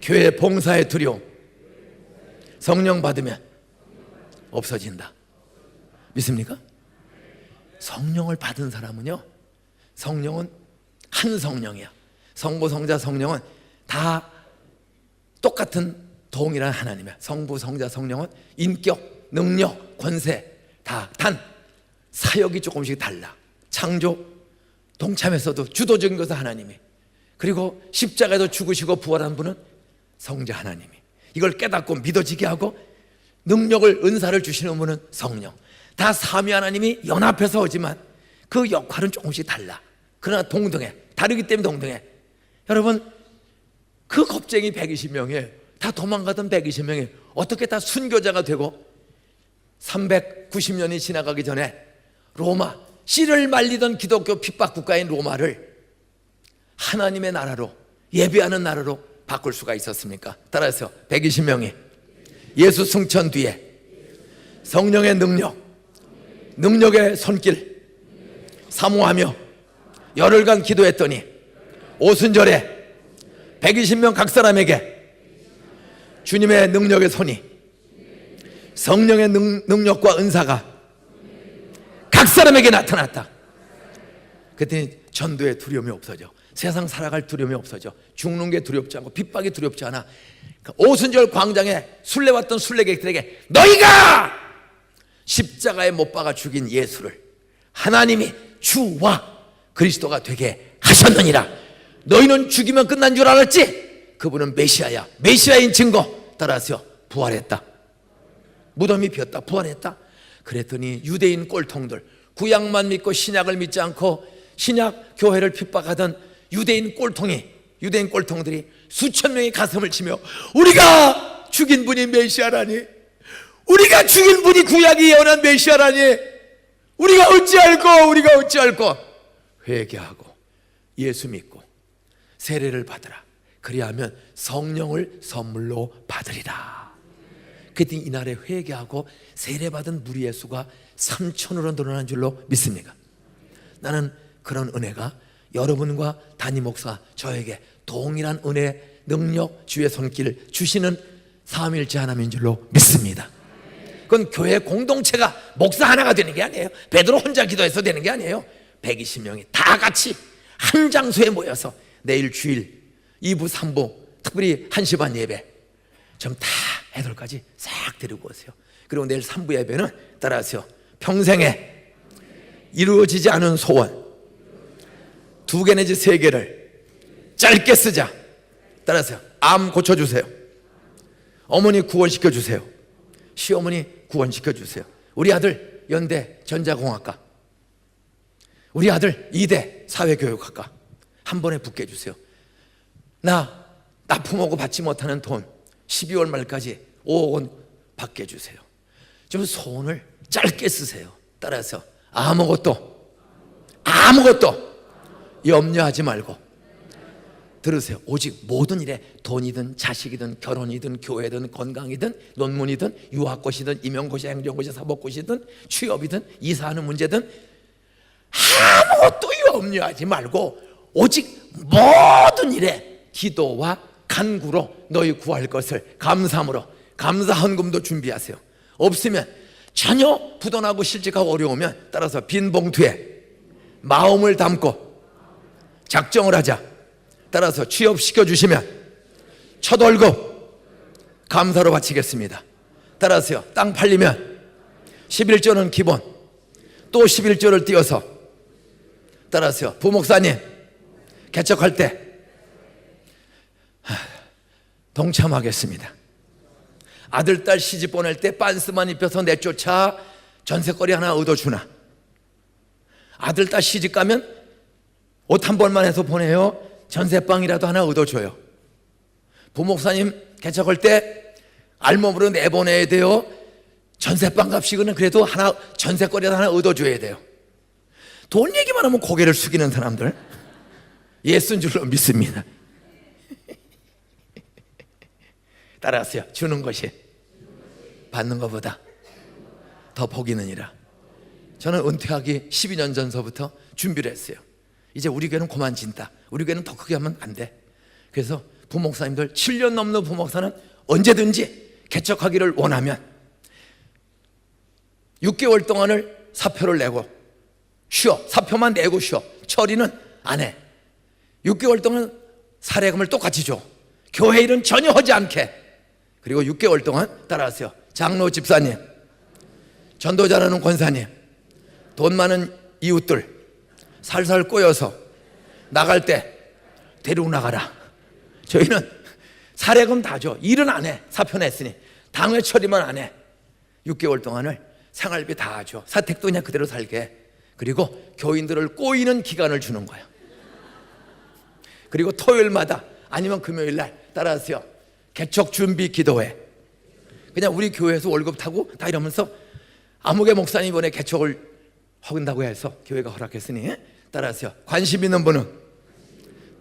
교회 봉사의 두려움, 성령 받으면 없어진다. 믿습니까? 성령을 받은 사람은요, 성령은 한 성령이야. 성부, 성자, 성령은 다 똑같은 동일한 하나님이야. 성부, 성자, 성령은 인격, 능력, 권세 다 단 사역이 조금씩 달라. 창조, 동참에서도 주도적인 것은 하나님이, 그리고 십자가에도 죽으시고 부활한 분은 성자 하나님이, 이걸 깨닫고 믿어지게 하고 능력을, 은사를 주시는 분은 성령. 다 삼위 하나님이 연합해서 오지만 그 역할은 조금씩 달라. 그러나 동등해. 다르기 때문에 동등해. 여러분, 그 겁쟁이 120명이, 다 도망가던 120명이 어떻게 다 순교자가 되고 390년이 지나가기 전에 로마, 씨를 말리던 기독교 핍박 국가인 로마를 하나님의 나라로, 예배하는 나라로 바꿀 수가 있었습니까? 따라서 120명이 예수 승천 뒤에 성령의 능력, 능력의 손길, 사모하며 열흘간 기도했더니 오순절에 120명 각 사람에게 주님의 능력의 손이, 성령의 능력과 은사가 각 사람에게 나타났다. 그랬더니 전도의 두려움이 없어져. 세상 살아갈 두려움이 없어져. 죽는 게 두렵지 않고 핍박이 두렵지 않아. 오순절 광장에 순례왔던 순례객들에게 너희가 십자가에 못 박아 죽인 예수를 하나님이 주와 그리스도가 되게 하셨느니라. 너희는 죽이면 끝난 줄 알았지? 그분은 메시아야. 메시아인 증거 따라서 부활했다. 무덤이 비었다. 부활했다. 그랬더니 유대인 꼴통들, 구약만 믿고 신약을 믿지 않고 신약 교회를 핍박하던 유대인 꼴통들이 수천 명이 가슴을 치며 우리가 죽인 분이 메시아라니, 우리가 죽인 분이 구약이 예언한 메시아라니, 우리가 어찌 알고 회개하고 예수 믿고 세례를 받으라. 그리하면 성령을 선물로 받으리라. 그랬더니 이날에 회개하고 세례받은 무리의 수가 3천으로 늘어난 줄로 믿습니까? 나는 그런 은혜가 여러분과 담임 목사 저에게 동일한 은혜, 능력, 주의 손길 주시는 삼위일체 하나님인 줄로 믿습니다. 그건 교회 공동체가 목사 하나가 되는 게 아니에요. 베드로 혼자 기도해서 되는 게 아니에요. 120명이 다 같이 한 장소에 모여서 내일 주일 2부 3부 특별히 1시 반 예배 좀 다 애들까지 싹 데리고 오세요. 그리고 내일 3부 예배는 따라하세요. 평생에 이루어지지 않은 소원 2개 내지 3개를 짧게 쓰자. 따라하세요. 암 고쳐주세요. 어머니 구원시켜주세요. 시어머니 구원시켜주세요. 우리 아들 연대 전자공학과, 우리 아들 이대 사회교육학과 한 번에 붙게 해주세요. 나 납품하고 받지 못하는 돈 12월 말까지 5억 원 받게 해주세요. 좀 소원을 짧게 쓰세요. 따라서 아무것도 염려하지 말고 들으세요. 오직 모든 일에 돈이든 자식이든 결혼이든 교회든 건강이든 논문이든 유학고시든 임용고시 행정고시 사법고시든 취업이든 이사하는 문제든 아무것도 염려하지 말고 오직 모든 일에 기도와 간구로 너희 구할 것을 감사함으로 감사 헌금도 준비하세요. 없으면 전혀 부도나고 실직하고 어려우면 따라서 빈 봉투에 마음을 담고 작정을 하자. 따라서 취업시켜 주시면 첫 월급 감사로 바치겠습니다. 따라서요. 땅 팔리면 11조는 기본, 또 11조를 띄워서 따라서요. 부목사님 개척할 때 동참하겠습니다. 아들 딸 시집 보낼 때 빤스만 입혀서 내쫓아 전세거리 하나 얻어주나, 아들 딸 시집 가면 옷 한 벌만 해서 보내요. 전세방이라도 하나 얻어줘요. 부목사님 개척할 때 알몸으로 내보내야 돼요. 전세방 값이거는 그래도 하나, 전세거리라도 하나 얻어줘야 돼요. 돈 얘기만 하면 고개를 숙이는 사람들 예수인 줄로 믿습니다. 따라하세요. 주는 것이 받는 것보다 더 복이 있느니라. 저는 은퇴하기 12년 전서부터 준비를 했어요. 이제 우리 교회는 그만 진다. 우리 교회는 더 크게 하면 안 돼. 그래서 부목사님들 7년 넘는 부목사는 언제든지 개척하기를 원하면 6개월 동안을 사표를 내고 쉬어. 사표만 내고 쉬어. 처리는 안 해. 6개월 동안 사례금을 똑같이 줘. 교회 일은 전혀 하지 않게. 그리고 6개월 동안 따라하세요. 장로 집사님, 전도 잘하는 권사님, 돈 많은 이웃들 살살 꼬여서 나갈 때 데리고 나가라. 저희는 사례금 다 줘. 일은 안 해. 사표 냈으니 당회 처리만 안 해. 6개월 동안을 생활비 다 줘. 사택도 그냥 그대로 살게. 그리고 교인들을 꼬이는 기간을 주는 거야. 그리고 토요일마다 아니면 금요일날 따라하세요. 개척 준비 기도회. 그냥 우리 교회에서 월급 타고 다 이러면서 아무개 목사님 이번에 개척을 하긴다고 해서 교회가 허락했으니 따라하세요. 관심 있는 분은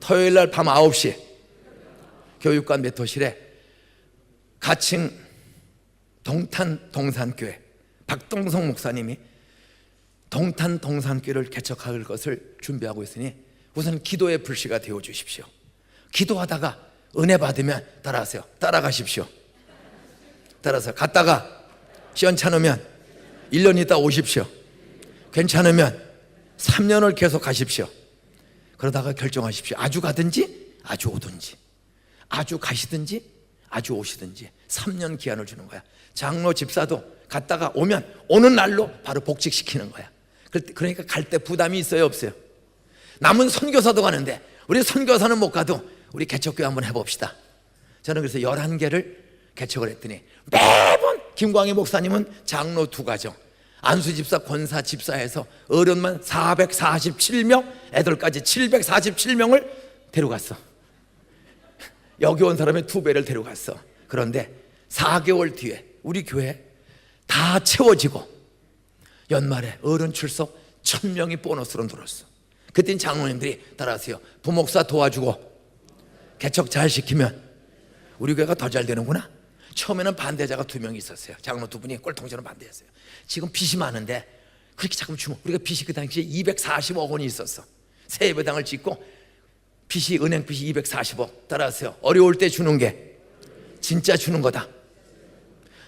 토요일날 밤 9시 교육관 메토실에 가칭 동탄 동산교회 박동성 목사님이 동탄 동산교회를 개척할 것을 준비하고 있으니 우선 기도의 불씨가 되어 주십시오. 기도하다가 은혜 받으면 따라하세요. 따라가십시오. 따라서 갔다가 시원찮으면 1년 있다 오십시오. 괜찮으면 3년을 계속 가십시오. 그러다가 결정하십시오. 아주 가든지 아주 오든지, 아주 가시든지 아주 오시든지 3년 기한을 주는 거야. 장로 집사도 갔다가 오면 오는 날로 바로 복직시키는 거야. 그러니까 갈 때 부담이 있어요, 없어요? 남은 선교사도 가는데 우리 선교사는 못 가도 우리 개척교회 한번 해봅시다. 저는 그래서 11개를 개척을 했더니 매번 김광희 목사님은 장로 2가정, 안수 집사, 권사 집사에서 어른만 447명, 애들까지 747명을 데려갔어. 여기 온 사람의 2배를 데려갔어. 그런데 4개월 뒤에 우리 교회 다 채워지고 연말에 어른 출석 1000명이 보너스로 늘었어. 그땐 장로님들이 따라하세요. 부목사 도와주고 개척 잘 시키면 우리 교회가 더 잘 되는구나. 처음에는 반대자가 2명이 있었어요. 장로 2분이 꼴통처럼 반대했어요. 지금 빚이 많은데 그렇게 자꾸 주면, 우리가 빚이 그 당시에 240억 원이 있었어. 새 예배당을 짓고 빚이, 은행 빚이 240억. 따라하세요. 어려울 때 주는 게 진짜 주는 거다.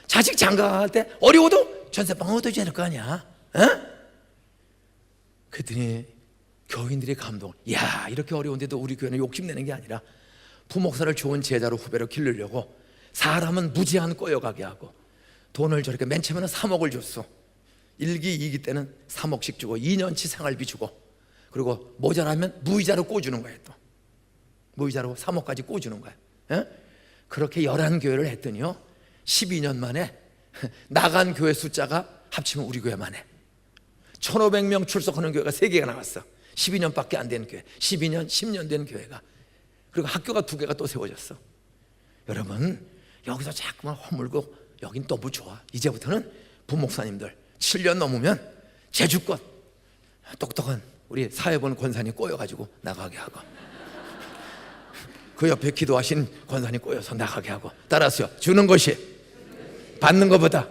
자식 장가갈 때 어려워도 전세방 얻어줘야 될 거 아니야. 어? 그랬더니 교인들이 감동. 야, 이렇게 어려운데도 우리 교회는 욕심내는 게 아니라 부목사를 좋은 제자로 후배로 기르려고 사람은 무제한 꼬여가게 하고 돈을 저렇게 맨 처음에는 3억을 줬어. 1기, 2기 때는 3억씩 주고 2년치 생활비 주고, 그리고 모자라면 무이자로 꿔주는 거예요. 또 무이자로 3억까지 꿔주는 거예요. 예? 그렇게 11교회를 했더니요 12년 만에 나간 교회 숫자가 합치면 우리 교회만 해 1500명 출석하는 교회가 3개가 나왔어. 12년밖에 안 된 교회, 12년, 10년 된 교회가. 그리고 학교가 2개가 또 세워졌어. 여러분, 여기서 자꾸만 허물고 여긴 너무 좋아. 이제부터는 부목사님들 7년 넘으면 제주껏 똑똑한 우리 사회본 권사님 꼬여가지고 나가게 하고 그 옆에 기도하신 권사님 꼬여서 나가게 하고. 따라서요, 주는 것이 받는 것보다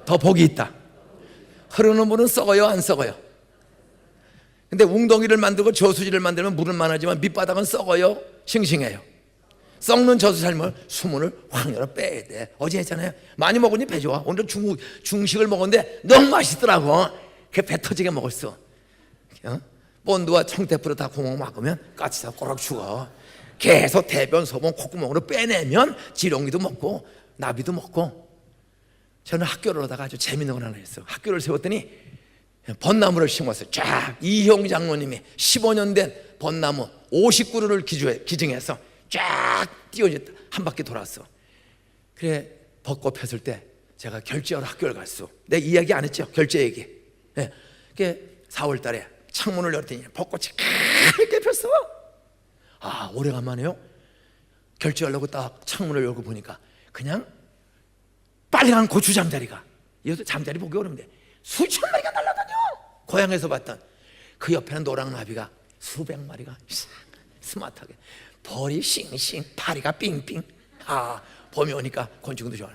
더 복이 있다. 흐르는 물은 썩어요, 안 썩어요? 근데 웅덩이를 만들고 저수지를 만들면 물은 많아지만 밑바닥은 썩어요, 싱싱해요? 썩는 저수 삶을 수문을 확 열어 빼야 돼. 어제 했잖아요. 많이 먹으니 배 좋아. 오늘 중식을 먹었는데 너무 맛있더라고. 그 배 터지게 먹었어. 본드와 청태풀을 다 구멍 막으면 까치가 꼬락 죽어. 계속 대변, 소변, 콧구멍으로 빼내면 지렁이도 먹고 나비도 먹고. 저는 학교를 하다가 아주 재밌는 걸 하나 했어. 학교를 세웠더니 벚나무를 심었어요. 쫙 이형 장로님이 15년 된 벚나무 50그루를 기증해서 쫙 띄워졌다. 한 바퀴 돌았어. 그래 벚꽃 폈을 때 제가 결제하러 학교를 갔어. 내가 이야기 안 했죠? 결제 얘기. 네. 그게 4월 달에 창문을 열었더니 벚꽃이 크게 폈어. 아, 오래간만에요. 결제하려고 딱 창문을 열고 보니까 그냥 빨간 고추 잠자리가, 여기서 잠자리 보기 어려운데 수천 마리가 날아다녀. 고향에서 봤던. 그 옆에는 노랑나비가 수백 마리가 스마트하게. 벌이 싱싱, 파리가 삥삥. 아, 봄이 오니까 곤충도 좋아.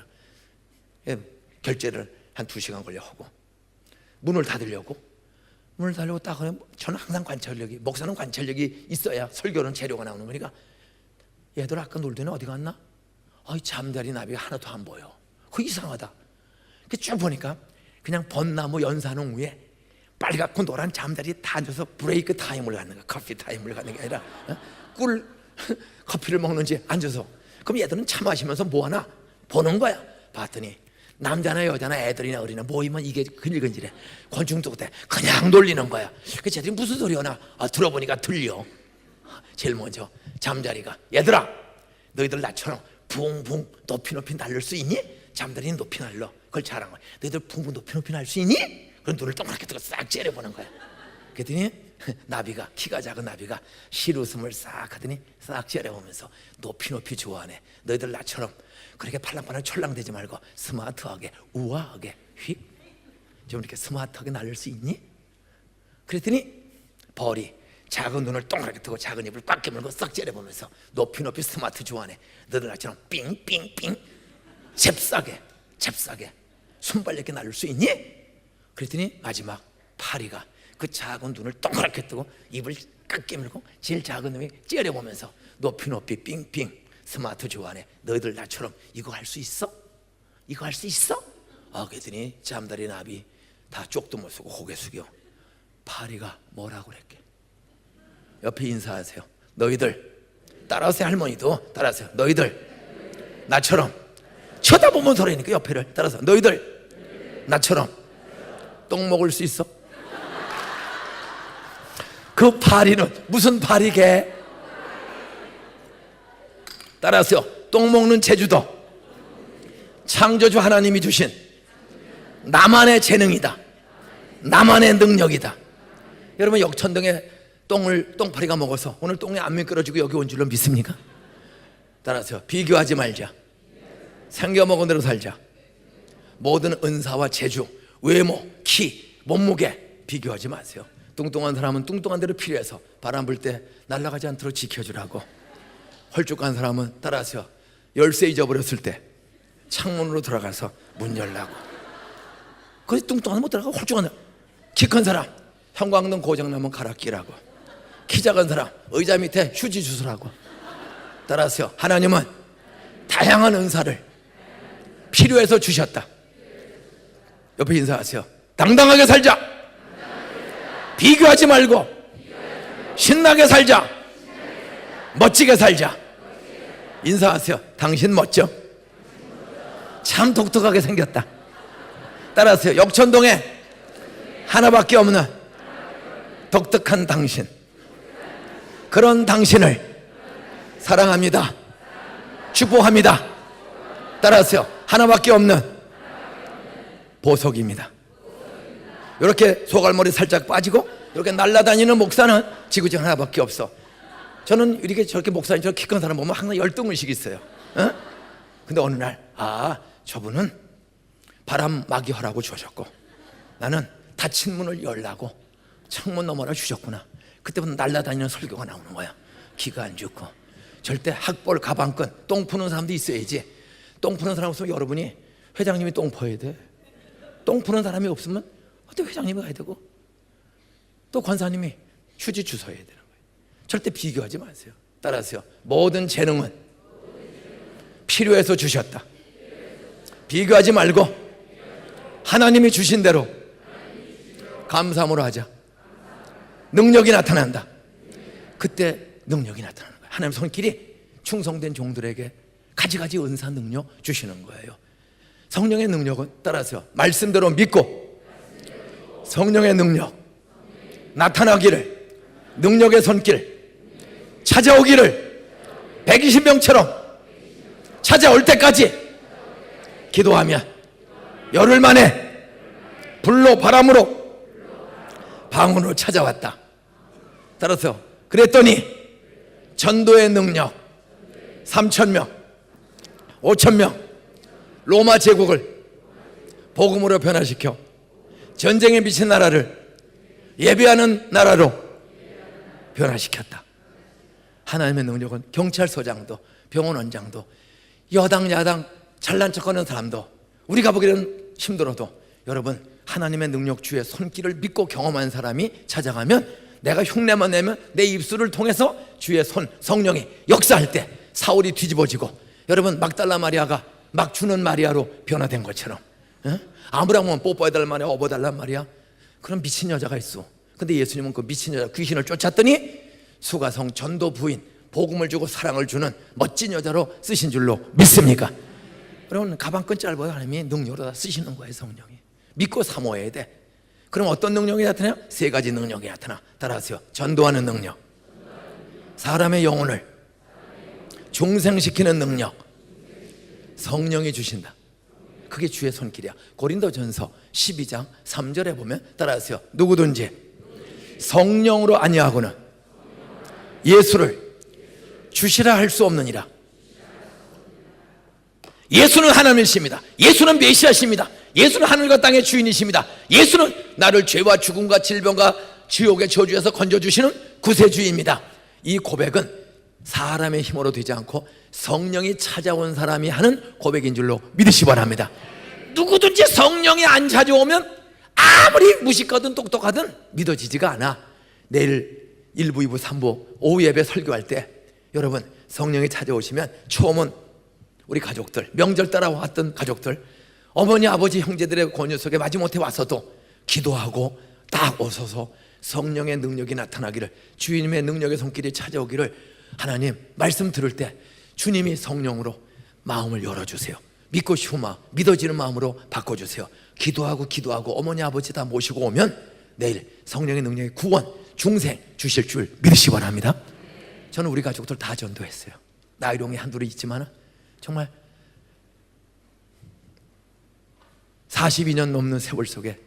결제를 한 2시간 걸려 하고 문을 닫으려고 딱 그러면 저는 항상 관찰력이, 목사는 관찰력이 있어야 설교는 재료가 나오는 거니까 얘들 아까 놀더니 어디 갔나? 잠자리 나비가 하나도 안 보여. 그거 이상하다. 쭉 보니까 그냥 벚나무 연산홍 위에 빨갛고 노란 잠자리 다 앉아서 브레이크 타임을 갖는 거야. 커피 타임을 갖는 게 아니라 꿀 커피를 먹는지 앉아서. 그럼 얘들은 차 마시면서 뭐하나 보는 거야. 봤더니 남자나 여자나 애들이나 어린이나 모이면 이게 근질근질해. 곤충도 그때 그냥 놀리는 거야. 그 쟤들이 무슨 소리 하나 들어보니까 들려. 제일 먼저 잠자리가, 얘들아 너희들 나처럼 붕붕 높이 날릴 수 있니? 잠자리는 높이 날려. 그걸 잘한 거야. 너희들 붕붕 높이 날 수 있니? 그런 눈을 동그랗게 뜨고 싹 째려보는 거야. 그랬더니 나비가, 키가 작은 나비가 실웃음을 싹 하더니 싹 째려보면서 높이 좋아하네. 너희들 나처럼 그렇게 팔랑팔랑 철랑대지 말고 스마트하게, 우아하게 휙 좀 이렇게 스마트하게 날릴 수 있니? 그랬더니 벌이 작은 눈을 동그랗게 뜨고 작은 입을 꽉 깨물고 싹 째려보면서 높이 스마트 좋아하네. 너희들 나처럼 삥삥삥 잽싸게 순발력있게 날릴 수 있니? 그랬더니 마지막 파리가 그 작은 눈을 동그랗게 뜨고 입을 깍 깨물고 제일 작은 놈이 째려보면서 높이 높이 삥삥 스마트 좋아하네. 너희들 나처럼 이거 할 수 있어? 이거 할 수 있어? 그랬더니 잠자리 나비 다 쪽도 못 쓰고 고개 숙여. 파리가 뭐라고 그랬게? 옆에 인사하세요. 너희들 따라하세요. 할머니도 따라하세요. 너희들 나처럼 쳐다보면 소리니까 옆에를 따라서 너희들 나처럼 똥 먹을 수 있어? 그 파리는 무슨 파리게? 따라하세요. 똥 먹는 제주도 창조주 하나님이 주신 나만의 재능이다. 나만의 능력이다. 여러분 역천동에 똥파리가 먹어서 오늘 똥에 안 미끄러지고 여기 온 줄로 믿습니까? 따라서 비교하지 말자. 생겨먹은 대로 살자. 모든 은사와 재주, 외모, 키, 몸무게 비교하지 마세요. 뚱뚱한 사람은 뚱뚱한 대로 필요해서 바람 불 때 날아가지 않도록 지켜주라고. 홀쭉한 사람은 따라서 열쇠 잊어버렸을 때 창문으로 들어가서 문 열라고. 거기 뚱뚱한 못 들어가. 홀쭉한 사람, 키 큰 사람 형광등 고장나면 갈아 끼라고. 키 작은 사람 의자 밑에 휴지 주스라고. 따라서 하나님은 다양한 은사를 필요해서 주셨다. 옆에 인사하세요. 당당하게 살자. 비교하지 말고 신나게 살자. 멋지게 살자. 인사하세요. 당신 멋져. 참 독특하게 생겼다. 따라하세요. 역천동에 하나밖에 없는 독특한 당신. 그런 당신을 사랑합니다. 축복합니다. 따라하세요. 하나밖에 없는 보석입니다. 이렇게 소갈머리 살짝 빠지고 이렇게 날아다니는 목사는 지구촌 하나밖에 없어. 저는 이렇게 저렇게 목사님처럼 키 큰 사람 보면 항상 열등의식이 있어요. 근데 어느 날 저분은 바람 막이 허라고 주셨고 나는 닫힌 문을 열라고 창문 너머라 주셨구나. 그때부터 날아다니는 설교가 나오는 거야. 기가 안 좋고 절대 학벌 가방끈 똥 푸는 사람도 있어야지. 똥 푸는 사람 없으면 여러분이 회장님이 똥 퍼야 돼. 똥 푸는 사람이 없으면 어떻게 회장님이 가야 되고 또 권사님이 휴지 주워야 되는 거예요. 절대 비교하지 마세요. 따라하세요. 모든 재능은 필요해서 주셨다. 비교하지 말고 하나님이 주신 대로 감사함으로 하자. 능력이 나타난다. 그때 능력이 나타나는 거예요. 하나님 손길이 충성된 종들에게 가지가지 은사 능력 주시는 거예요. 성령의 능력은 따라서 말씀대로 믿고 성령의 능력 나타나기를 능력의 손길 찾아오기를 120명처럼 찾아올 때까지 기도하면 열흘 만에 불로 바람으로 방언으로 찾아왔다. 따라서 그랬더니 전도의 능력 3,000명 5,000명 로마 제국을 복음으로 변화시켜 전쟁에 미친 나라를 예배하는 나라로 변화시켰다. 하나님의 능력은 경찰서장도 병원 원장도 여당 야당 잘난 척하는 사람도 우리가 보기에는 힘들어도 여러분 하나님의 능력 주의 손길을 믿고 경험한 사람이 찾아가면 내가 흉내만 내면 내 입술을 통해서 주의 손 성령이 역사할 때 사울이 뒤집어지고 여러분 막달라 마리아가 막 주는 마리아로 변화된 것처럼 아브라함은 뽀뽀해달란 말이야 업어달란 말이야. 그런 미친 여자가 있어. 근데 예수님은 그 미친 여자 귀신을 쫓았더니 수가성 전도 부인 복음을 주고 사랑을 주는 멋진 여자로 쓰신 줄로 믿습니까? 여러분 가방끈 짧아도 하나님이 능력으로 다 쓰시는 거예요. 성령이 믿고 사모해야 돼. 그럼 어떤 능력이 나타나요? 세 가지 능력이 나타나. 따라하세요. 전도하는 능력, 사람의 영혼을 중생시키는 능력, 성령이 주신다. 그게 주의 손길이야. 고린도전서 12장 3절에 보면 따라하세요. 누구든지 성령으로 아니하고는 예수를 주시라 할 수 없느니라. 예수는 하나님이십니다. 예수는 메시아십니다. 예수는 하늘과 땅의 주인이십니다. 예수는 나를 죄와 죽음과 질병과 지옥의 저주에서 건져주시는 구세주입니다. 이 고백은 사람의 힘으로 되지 않고 성령이 찾아온 사람이 하는 고백인 줄로 믿으시 바랍니다. 누구든지 성령이 안 찾아오면 아무리 무식하든 똑똑하든 믿어지지가 않아. 내일 1부, 2부, 3부 오후 예배 설교할 때 여러분 성령이 찾아오시면 처음은 우리 가족들, 명절 따라왔던 가족들, 어머니, 아버지, 형제들의 권유 속에 마지못해 와서도 기도하고 딱 오셔서 성령의 능력이 나타나기를, 주님의 능력의 손길이 찾아오기를, 하나님 말씀 들을 때 주님이 성령으로 마음을 열어주세요. 믿고 싶은 마음, 믿어지는 마음으로 바꿔주세요. 기도하고 어머니 아버지 다 모시고 오면 내일 성령의 능력의 구원, 중생 주실 줄 믿으시기 바랍니다. 저는 우리 가족들 다 전도했어요. 나이롱이 한둘이 있지만 정말 42년 넘는 세월 속에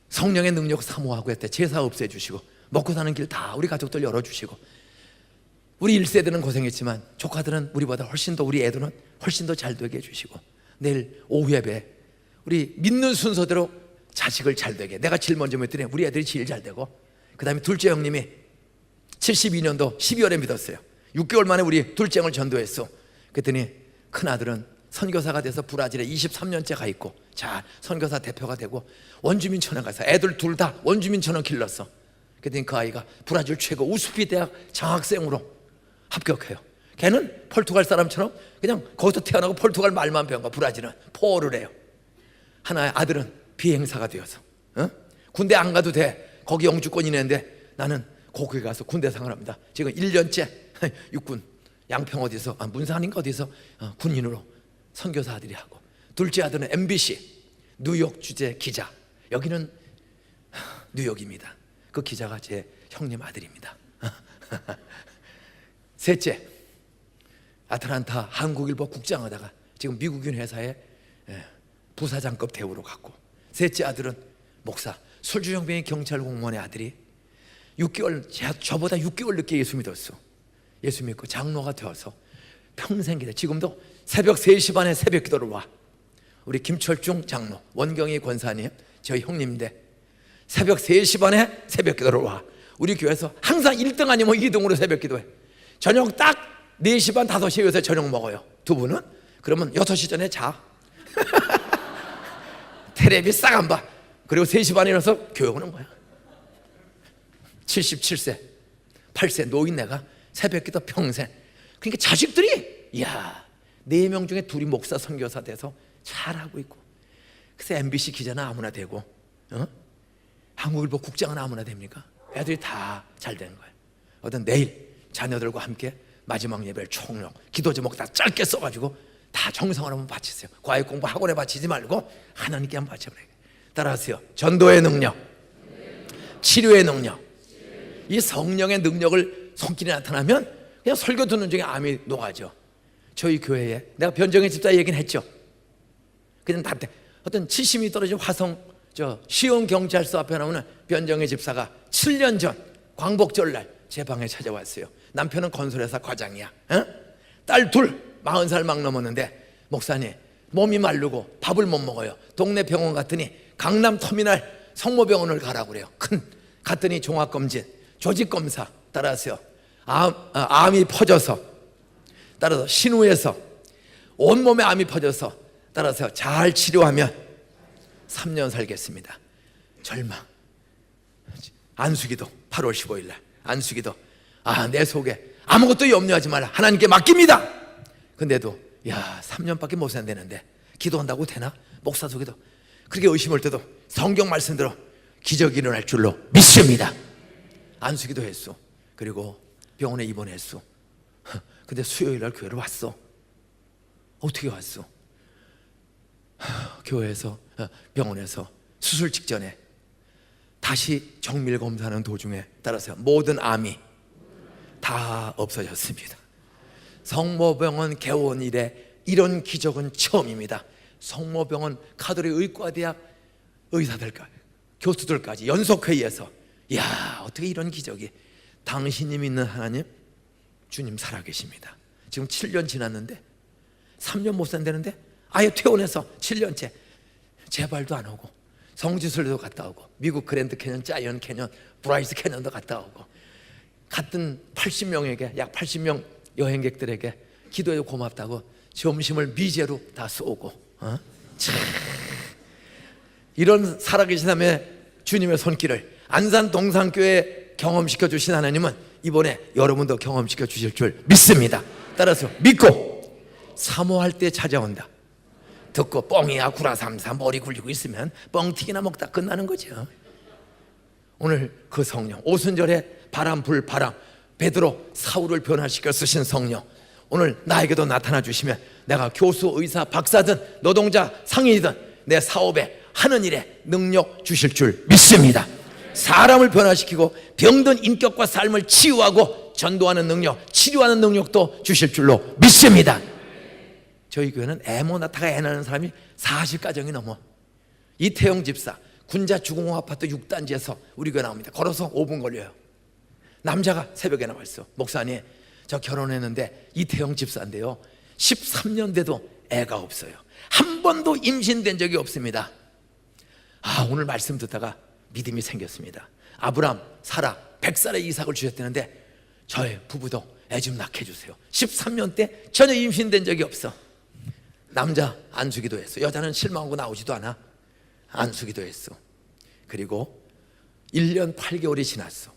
성령의 능력 사모하고 했대. 제사 없애주시고 먹고 사는 길 다 우리 가족들 열어주시고, 우리 1세들은 고생했지만 조카들은 우리보다 훨씬 더, 우리 애들은 훨씬 더 잘 되게 해주시고, 내일 오후 예배 우리 믿는 순서대로 자식을 잘 되게, 내가 제일 먼저 믿더니 우리 애들이 제일 잘 되고, 그 다음에 둘째 형님이 72년도 12월에 믿었어요. 6개월 만에 우리 둘째 형을 전도했어. 그랬더니 큰아들은 선교사가 돼서 브라질에 23년째 가 있고, 자 선교사 대표가 되고 원주민촌에 가서 애들 둘 다 원주민촌을 길렀어. 그랬더니 그 아이가 브라질 최고 우스피 대학 장학생으로 합격해요. 걔는 포르투갈 사람처럼 그냥 거기서 태어나고 포르투갈 말만 배운 거야. 브라질은 포를 해요. 하나의 아들은 비행사가 되어서 군대 안 가도 돼. 거기 영주권이 있는데 나는 거기 가서 군대 생활합니다. 지금 1년째 육군 양평 어디서 문산인가 어디서 군인으로 선교사 아들이 하고, 둘째 아들은 MBC 뉴욕 주재 기자. 여기는 뉴욕입니다. 그 기자가 제 형님 아들입니다. 셋째 아틀란타 한국일보 국장하다가 지금 미국인 회사에 부사장급 대우로 갔고, 셋째 아들은 목사, 술주정뱅이 경찰 공무원의 아들이 6개월, 저보다 6개월 늦게 예수 믿었어. 예수 믿고 장로가 되어서 평생 기도. 지금도 새벽 3시 반에 새벽 기도를 와. 우리 김철중 장로, 원경희 권사님 저희 형님인데 새벽 3시 반에 새벽 기도를 와. 우리 교회에서 항상 1등 아니면 2등으로 새벽 기도해. 저녁 딱 4시 반 5시에 요새 저녁 먹어요. 두 분은? 그러면 6시 전에 자. 테레비 싹 안 봐. 그리고 3시 반에 일어나서 교회 오는 거야. 77세 8세 노인네가 새벽기도 평생. 그러니까 자식들이 이야 4명 중에 둘이 목사 선교사 돼서 잘하고 있고, 그래서 MBC 기자는 아무나 되고 한국일보 국장은 아무나 됩니까? 애들이 다 잘 되는 거예요. 어떤 내일 자녀들과 함께 마지막 예배를 총력 기도 제목 다 짧게 써가지고 다 정성을 한번 바치세요. 과외 공부 학원에 바치지 말고 하나님께 한번 바쳐버려요. 따라하세요. 전도의 능력, 치료의 능력, 이 성령의 능력을 손길이 나타나면 그냥 설교 듣는 중에 암이 녹아져. 저희 교회에 내가 변정의 집사 얘기는 했죠. 그냥 다 어떤 70이 떨어진 화성 시흥 경찰서 앞에 나오는 변정의 집사가 7년 전 광복절날 제 방에 찾아왔어요. 남편은 건설회사 과장이야. 딸 둘 40살 막 넘었는데, 목사님 몸이 마르고 밥을 못 먹어요. 동네 병원 갔더니 강남 터미널 성모병원을 가라고 그래요. 갔더니 종합검진, 조직검사 따라서요. 암이 퍼져서, 따라서 신우에서 온몸에 암이 퍼져서, 따라서 잘 치료하면 3년 살겠습니다. 절망. 안수기도 8월 15일 날 안수기도, 내 속에 아무것도 염려하지 말라, 하나님께 맡깁니다. 근데도 3년밖에 못 산다는데 기도한다고 되나? 목사 속에도 그렇게 의심할 때도 성경 말씀대로 기적이 일어날 줄로 믿습니다. 안수기도 했어. 그리고 병원에 입원했어. 근데 수요일 날 교회로 왔어. 어떻게 왔어? 교회에서 병원에서 수술 직전에 다시 정밀 검사하는 도중에 따라서 모든 암이 다 없어졌습니다. 성모병원 개원 이래 이런 기적은 처음입니다. 성모병원 카톨릭 의과대학 의사들까지 교수들까지 연속회의에서 어떻게 이런 기적이, 당신이 믿는 하나님 주님 살아계십니다. 지금 7년 지났는데 3년 못 산다는데 아예 퇴원해서 7년째 재발도 안 오고, 성지순례도 갔다 오고, 미국 그랜드 캐년, 자이언 캐년, 브라이스 캐년도 갔다 오고, 갔던 80명에게 약 80명 여행객들에게 기도해 고맙다고 점심을 미제로 다 쏘고, 이런 살아계신 하나님의 주님의 손길을 안산 동산교회에 경험시켜 주신 하나님은 이번에 여러분도 경험시켜 주실 줄 믿습니다. 따라서 믿고 사모할 때 찾아온다. 듣고 뻥이야 구라삼사 머리 굴리고 있으면 뻥튀기나 먹다 끝나는 거죠. 오늘 그 성령, 오순절에 바람 불 바람, 베드로 사울을 변화시켜 쓰신 성령, 오늘 나에게도 나타나 주시면 내가 교수, 의사, 박사든 노동자, 상인이든 내 사업에 하는 일에 능력 주실 줄 믿습니다. 사람을 변화시키고 병든 인격과 삶을 치유하고 전도하는 능력, 치료하는 능력도 주실 줄로 믿습니다. 저희 교회는 애모 낳다가 애 낳는 사람이 40가정이 넘어. 이태영 집사 군자 주공업 아파트 6단지에서 우리 교회 나옵니다. 걸어서 5분 걸려요. 남자가 새벽에 나왔어. 목사님, 저 결혼했는데 이태영 집사인데요, 13년 돼도 애가 없어요. 한 번도 임신된 적이 없습니다. 오늘 말씀 듣다가 믿음이 생겼습니다. 아브람, 사라 100살에 이삭을 주셨다는데 저의 부부도 애 좀 낳게 해주세요. 13년 때 전혀 임신된 적이 없어. 남자 안수기도 했어. 여자는 실망하고 나오지도 않아. 안수기도 했어. 그리고 1년 8개월이 지났어.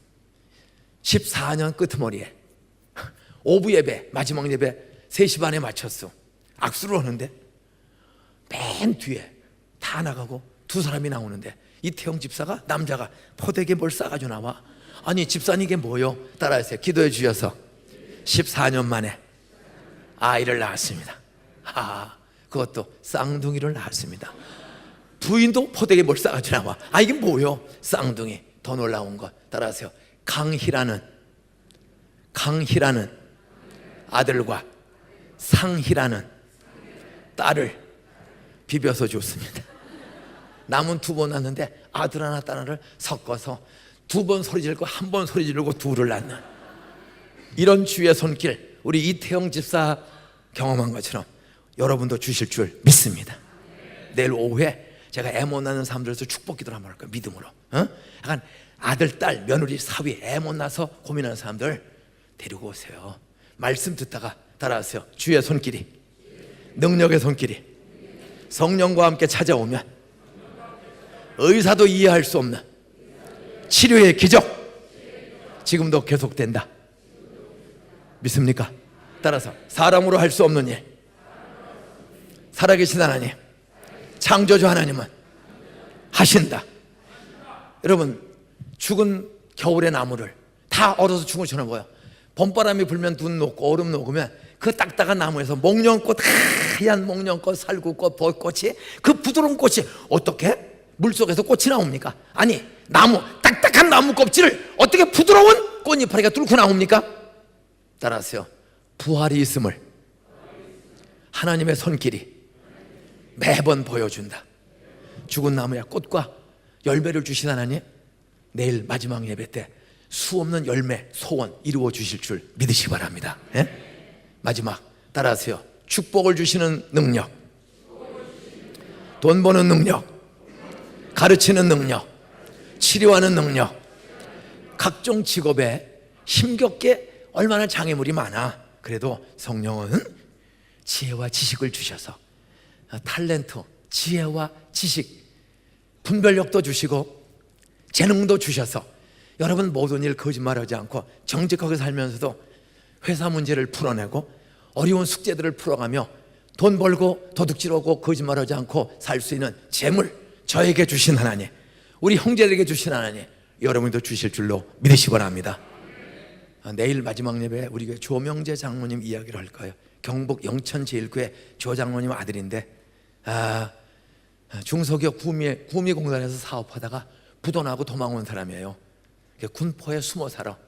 14년 끄트머리에 오부 예배, 마지막 예배 3시 반에 마쳤어. 악수를 하는데 맨 뒤에 다 나가고 두 사람이 나오는데 이태영 집사가, 남자가 포대에 뭘 싸가지고 나와. 아니 집사님 이게 뭐요? 따라하세요. 기도해 주셔서 14년 만에 아이를 낳았습니다. 그것도 쌍둥이를 낳았습니다. 부인도 포대에 뭘 싸가지고 나와. 이게 뭐요? 쌍둥이. 더 놀라운 것 따라하세요. 강희라는 아들과 상희라는 딸을 비벼서 줬습니다. 남은 2번 낳았는데 아들 하나 딸 하나를 섞어서 2번 소리 지르고 1번 소리 지르고 2를 낳는, 이런 주의 손길 우리 이태영 집사 경험한 것처럼 여러분도 주실 줄 믿습니다. 내일 오후에 제가 애 못 낳는 사람들에서 축복 기도를 한번 할 거예요. 믿음으로. 약간 아들, 딸, 며느리, 사위 애 못 낳아서 고민하는 사람들 데리고 오세요. 말씀 듣다가 따라하세요. 주의 손길이, 능력의 손길이 성령과 함께 찾아오면 의사도 이해할 수 없는 치료의 기적 지금도 계속된다. 믿습니까? 따라서 사람으로 할 수 없는 일, 살아계신 하나님, 창조주 하나님은 하신다. 여러분, 죽은 겨울의 나무를 다 얼어서 죽은 것처럼 보여. 봄바람이 불면 눈 녹고 얼음 녹으면 그 딱딱한 나무에서 목련꽃, 하얀 목련꽃, 살구꽃, 벚꽃이, 그 부드러운 꽃이 어떻게 물속에서 꽃이 나옵니까? 아니, 나무, 딱딱한 나무 껍질을 어떻게 부드러운 꽃이파리가 뚫고 나옵니까? 따라하세요. 부활이 있음을 하나님의 손길이 매번 보여준다. 죽은 나무야 꽃과 열매를 주신 하나님, 내일 마지막 예배 때 수없는 열매, 소원 이루어 주실 줄 믿으시기 바랍니다. 마지막 따라하세요. 축복을 주시는 능력, 돈 버는 능력, 가르치는 능력, 치료하는 능력, 각종 직업에 힘겹게 얼마나 장애물이 많아. 그래도 성령은 지혜와 지식을 주셔서 탤런트, 지혜와 지식, 분별력도 주시고 재능도 주셔서 여러분 모든 일 거짓말하지 않고 정직하게 살면서도 회사 문제를 풀어내고 어려운 숙제들을 풀어가며 돈 벌고 도둑질하고 거짓말하지 않고 살 수 있는 재물 저에게 주신 하나님, 우리 형제들에게 주신 하나님, 여러분도 주실 줄로 믿으시기 바랍니다. 내일 마지막 예배에 우리 교회 조명재 장로님 이야기를 할 거예요. 경북 영천제일교회 조 장로님 아들인데 중소기업 구미공단에서 사업하다가 부도나고 도망온 사람이에요. 군포에 숨어 살아.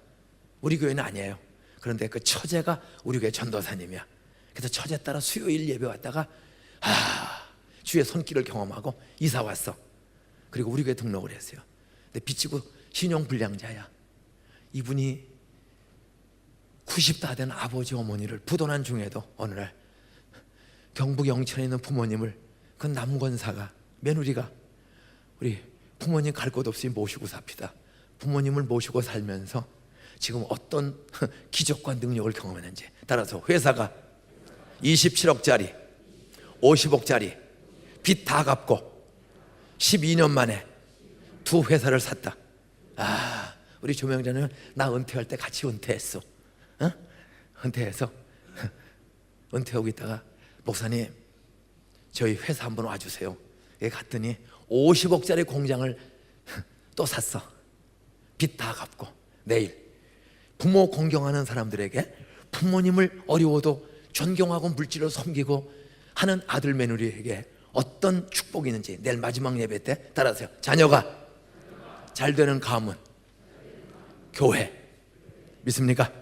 우리 교회는 아니에요. 그런데 그 처제가 우리 교회 전도사님이야. 그래서 처제 따라 수요일 예배 왔다가 주의 손길을 경험하고 이사 왔어. 그리고 우리 교회 등록을 했어요. 근데 빚지고 신용불량자야. 이분이 90다 된 아버지 어머니를 부도난 중에도 어느 날 경북 영천에 있는 부모님을 그 남권사가, 며느리가 우리 부모님 갈 곳 없이 모시고 삽시다. 부모님을 모시고 살면서 지금 어떤 기적과 능력을 경험했는지. 따라서 회사가 27억짜리 50억짜리 빚 다 갚고 12년 만에 두 회사를 샀다. 아, 우리 조명자는 나 은퇴할 때 같이 은퇴했어. 어? 은퇴해서 은퇴하고 있다가 목사님 저희 회사 한번 와주세요. 여기 갔더니 50억짜리 공장을 또 샀어. 빚 다 갚고 내일 부모 공경하는 사람들에게 부모님을 어려워도 존경하고 물질로 섬기고 하는 아들 며느리에게 어떤 축복이 있는지 내일 마지막 예배 때 따라하세요. 자녀가 잘 되는 가문 교회 믿습니까?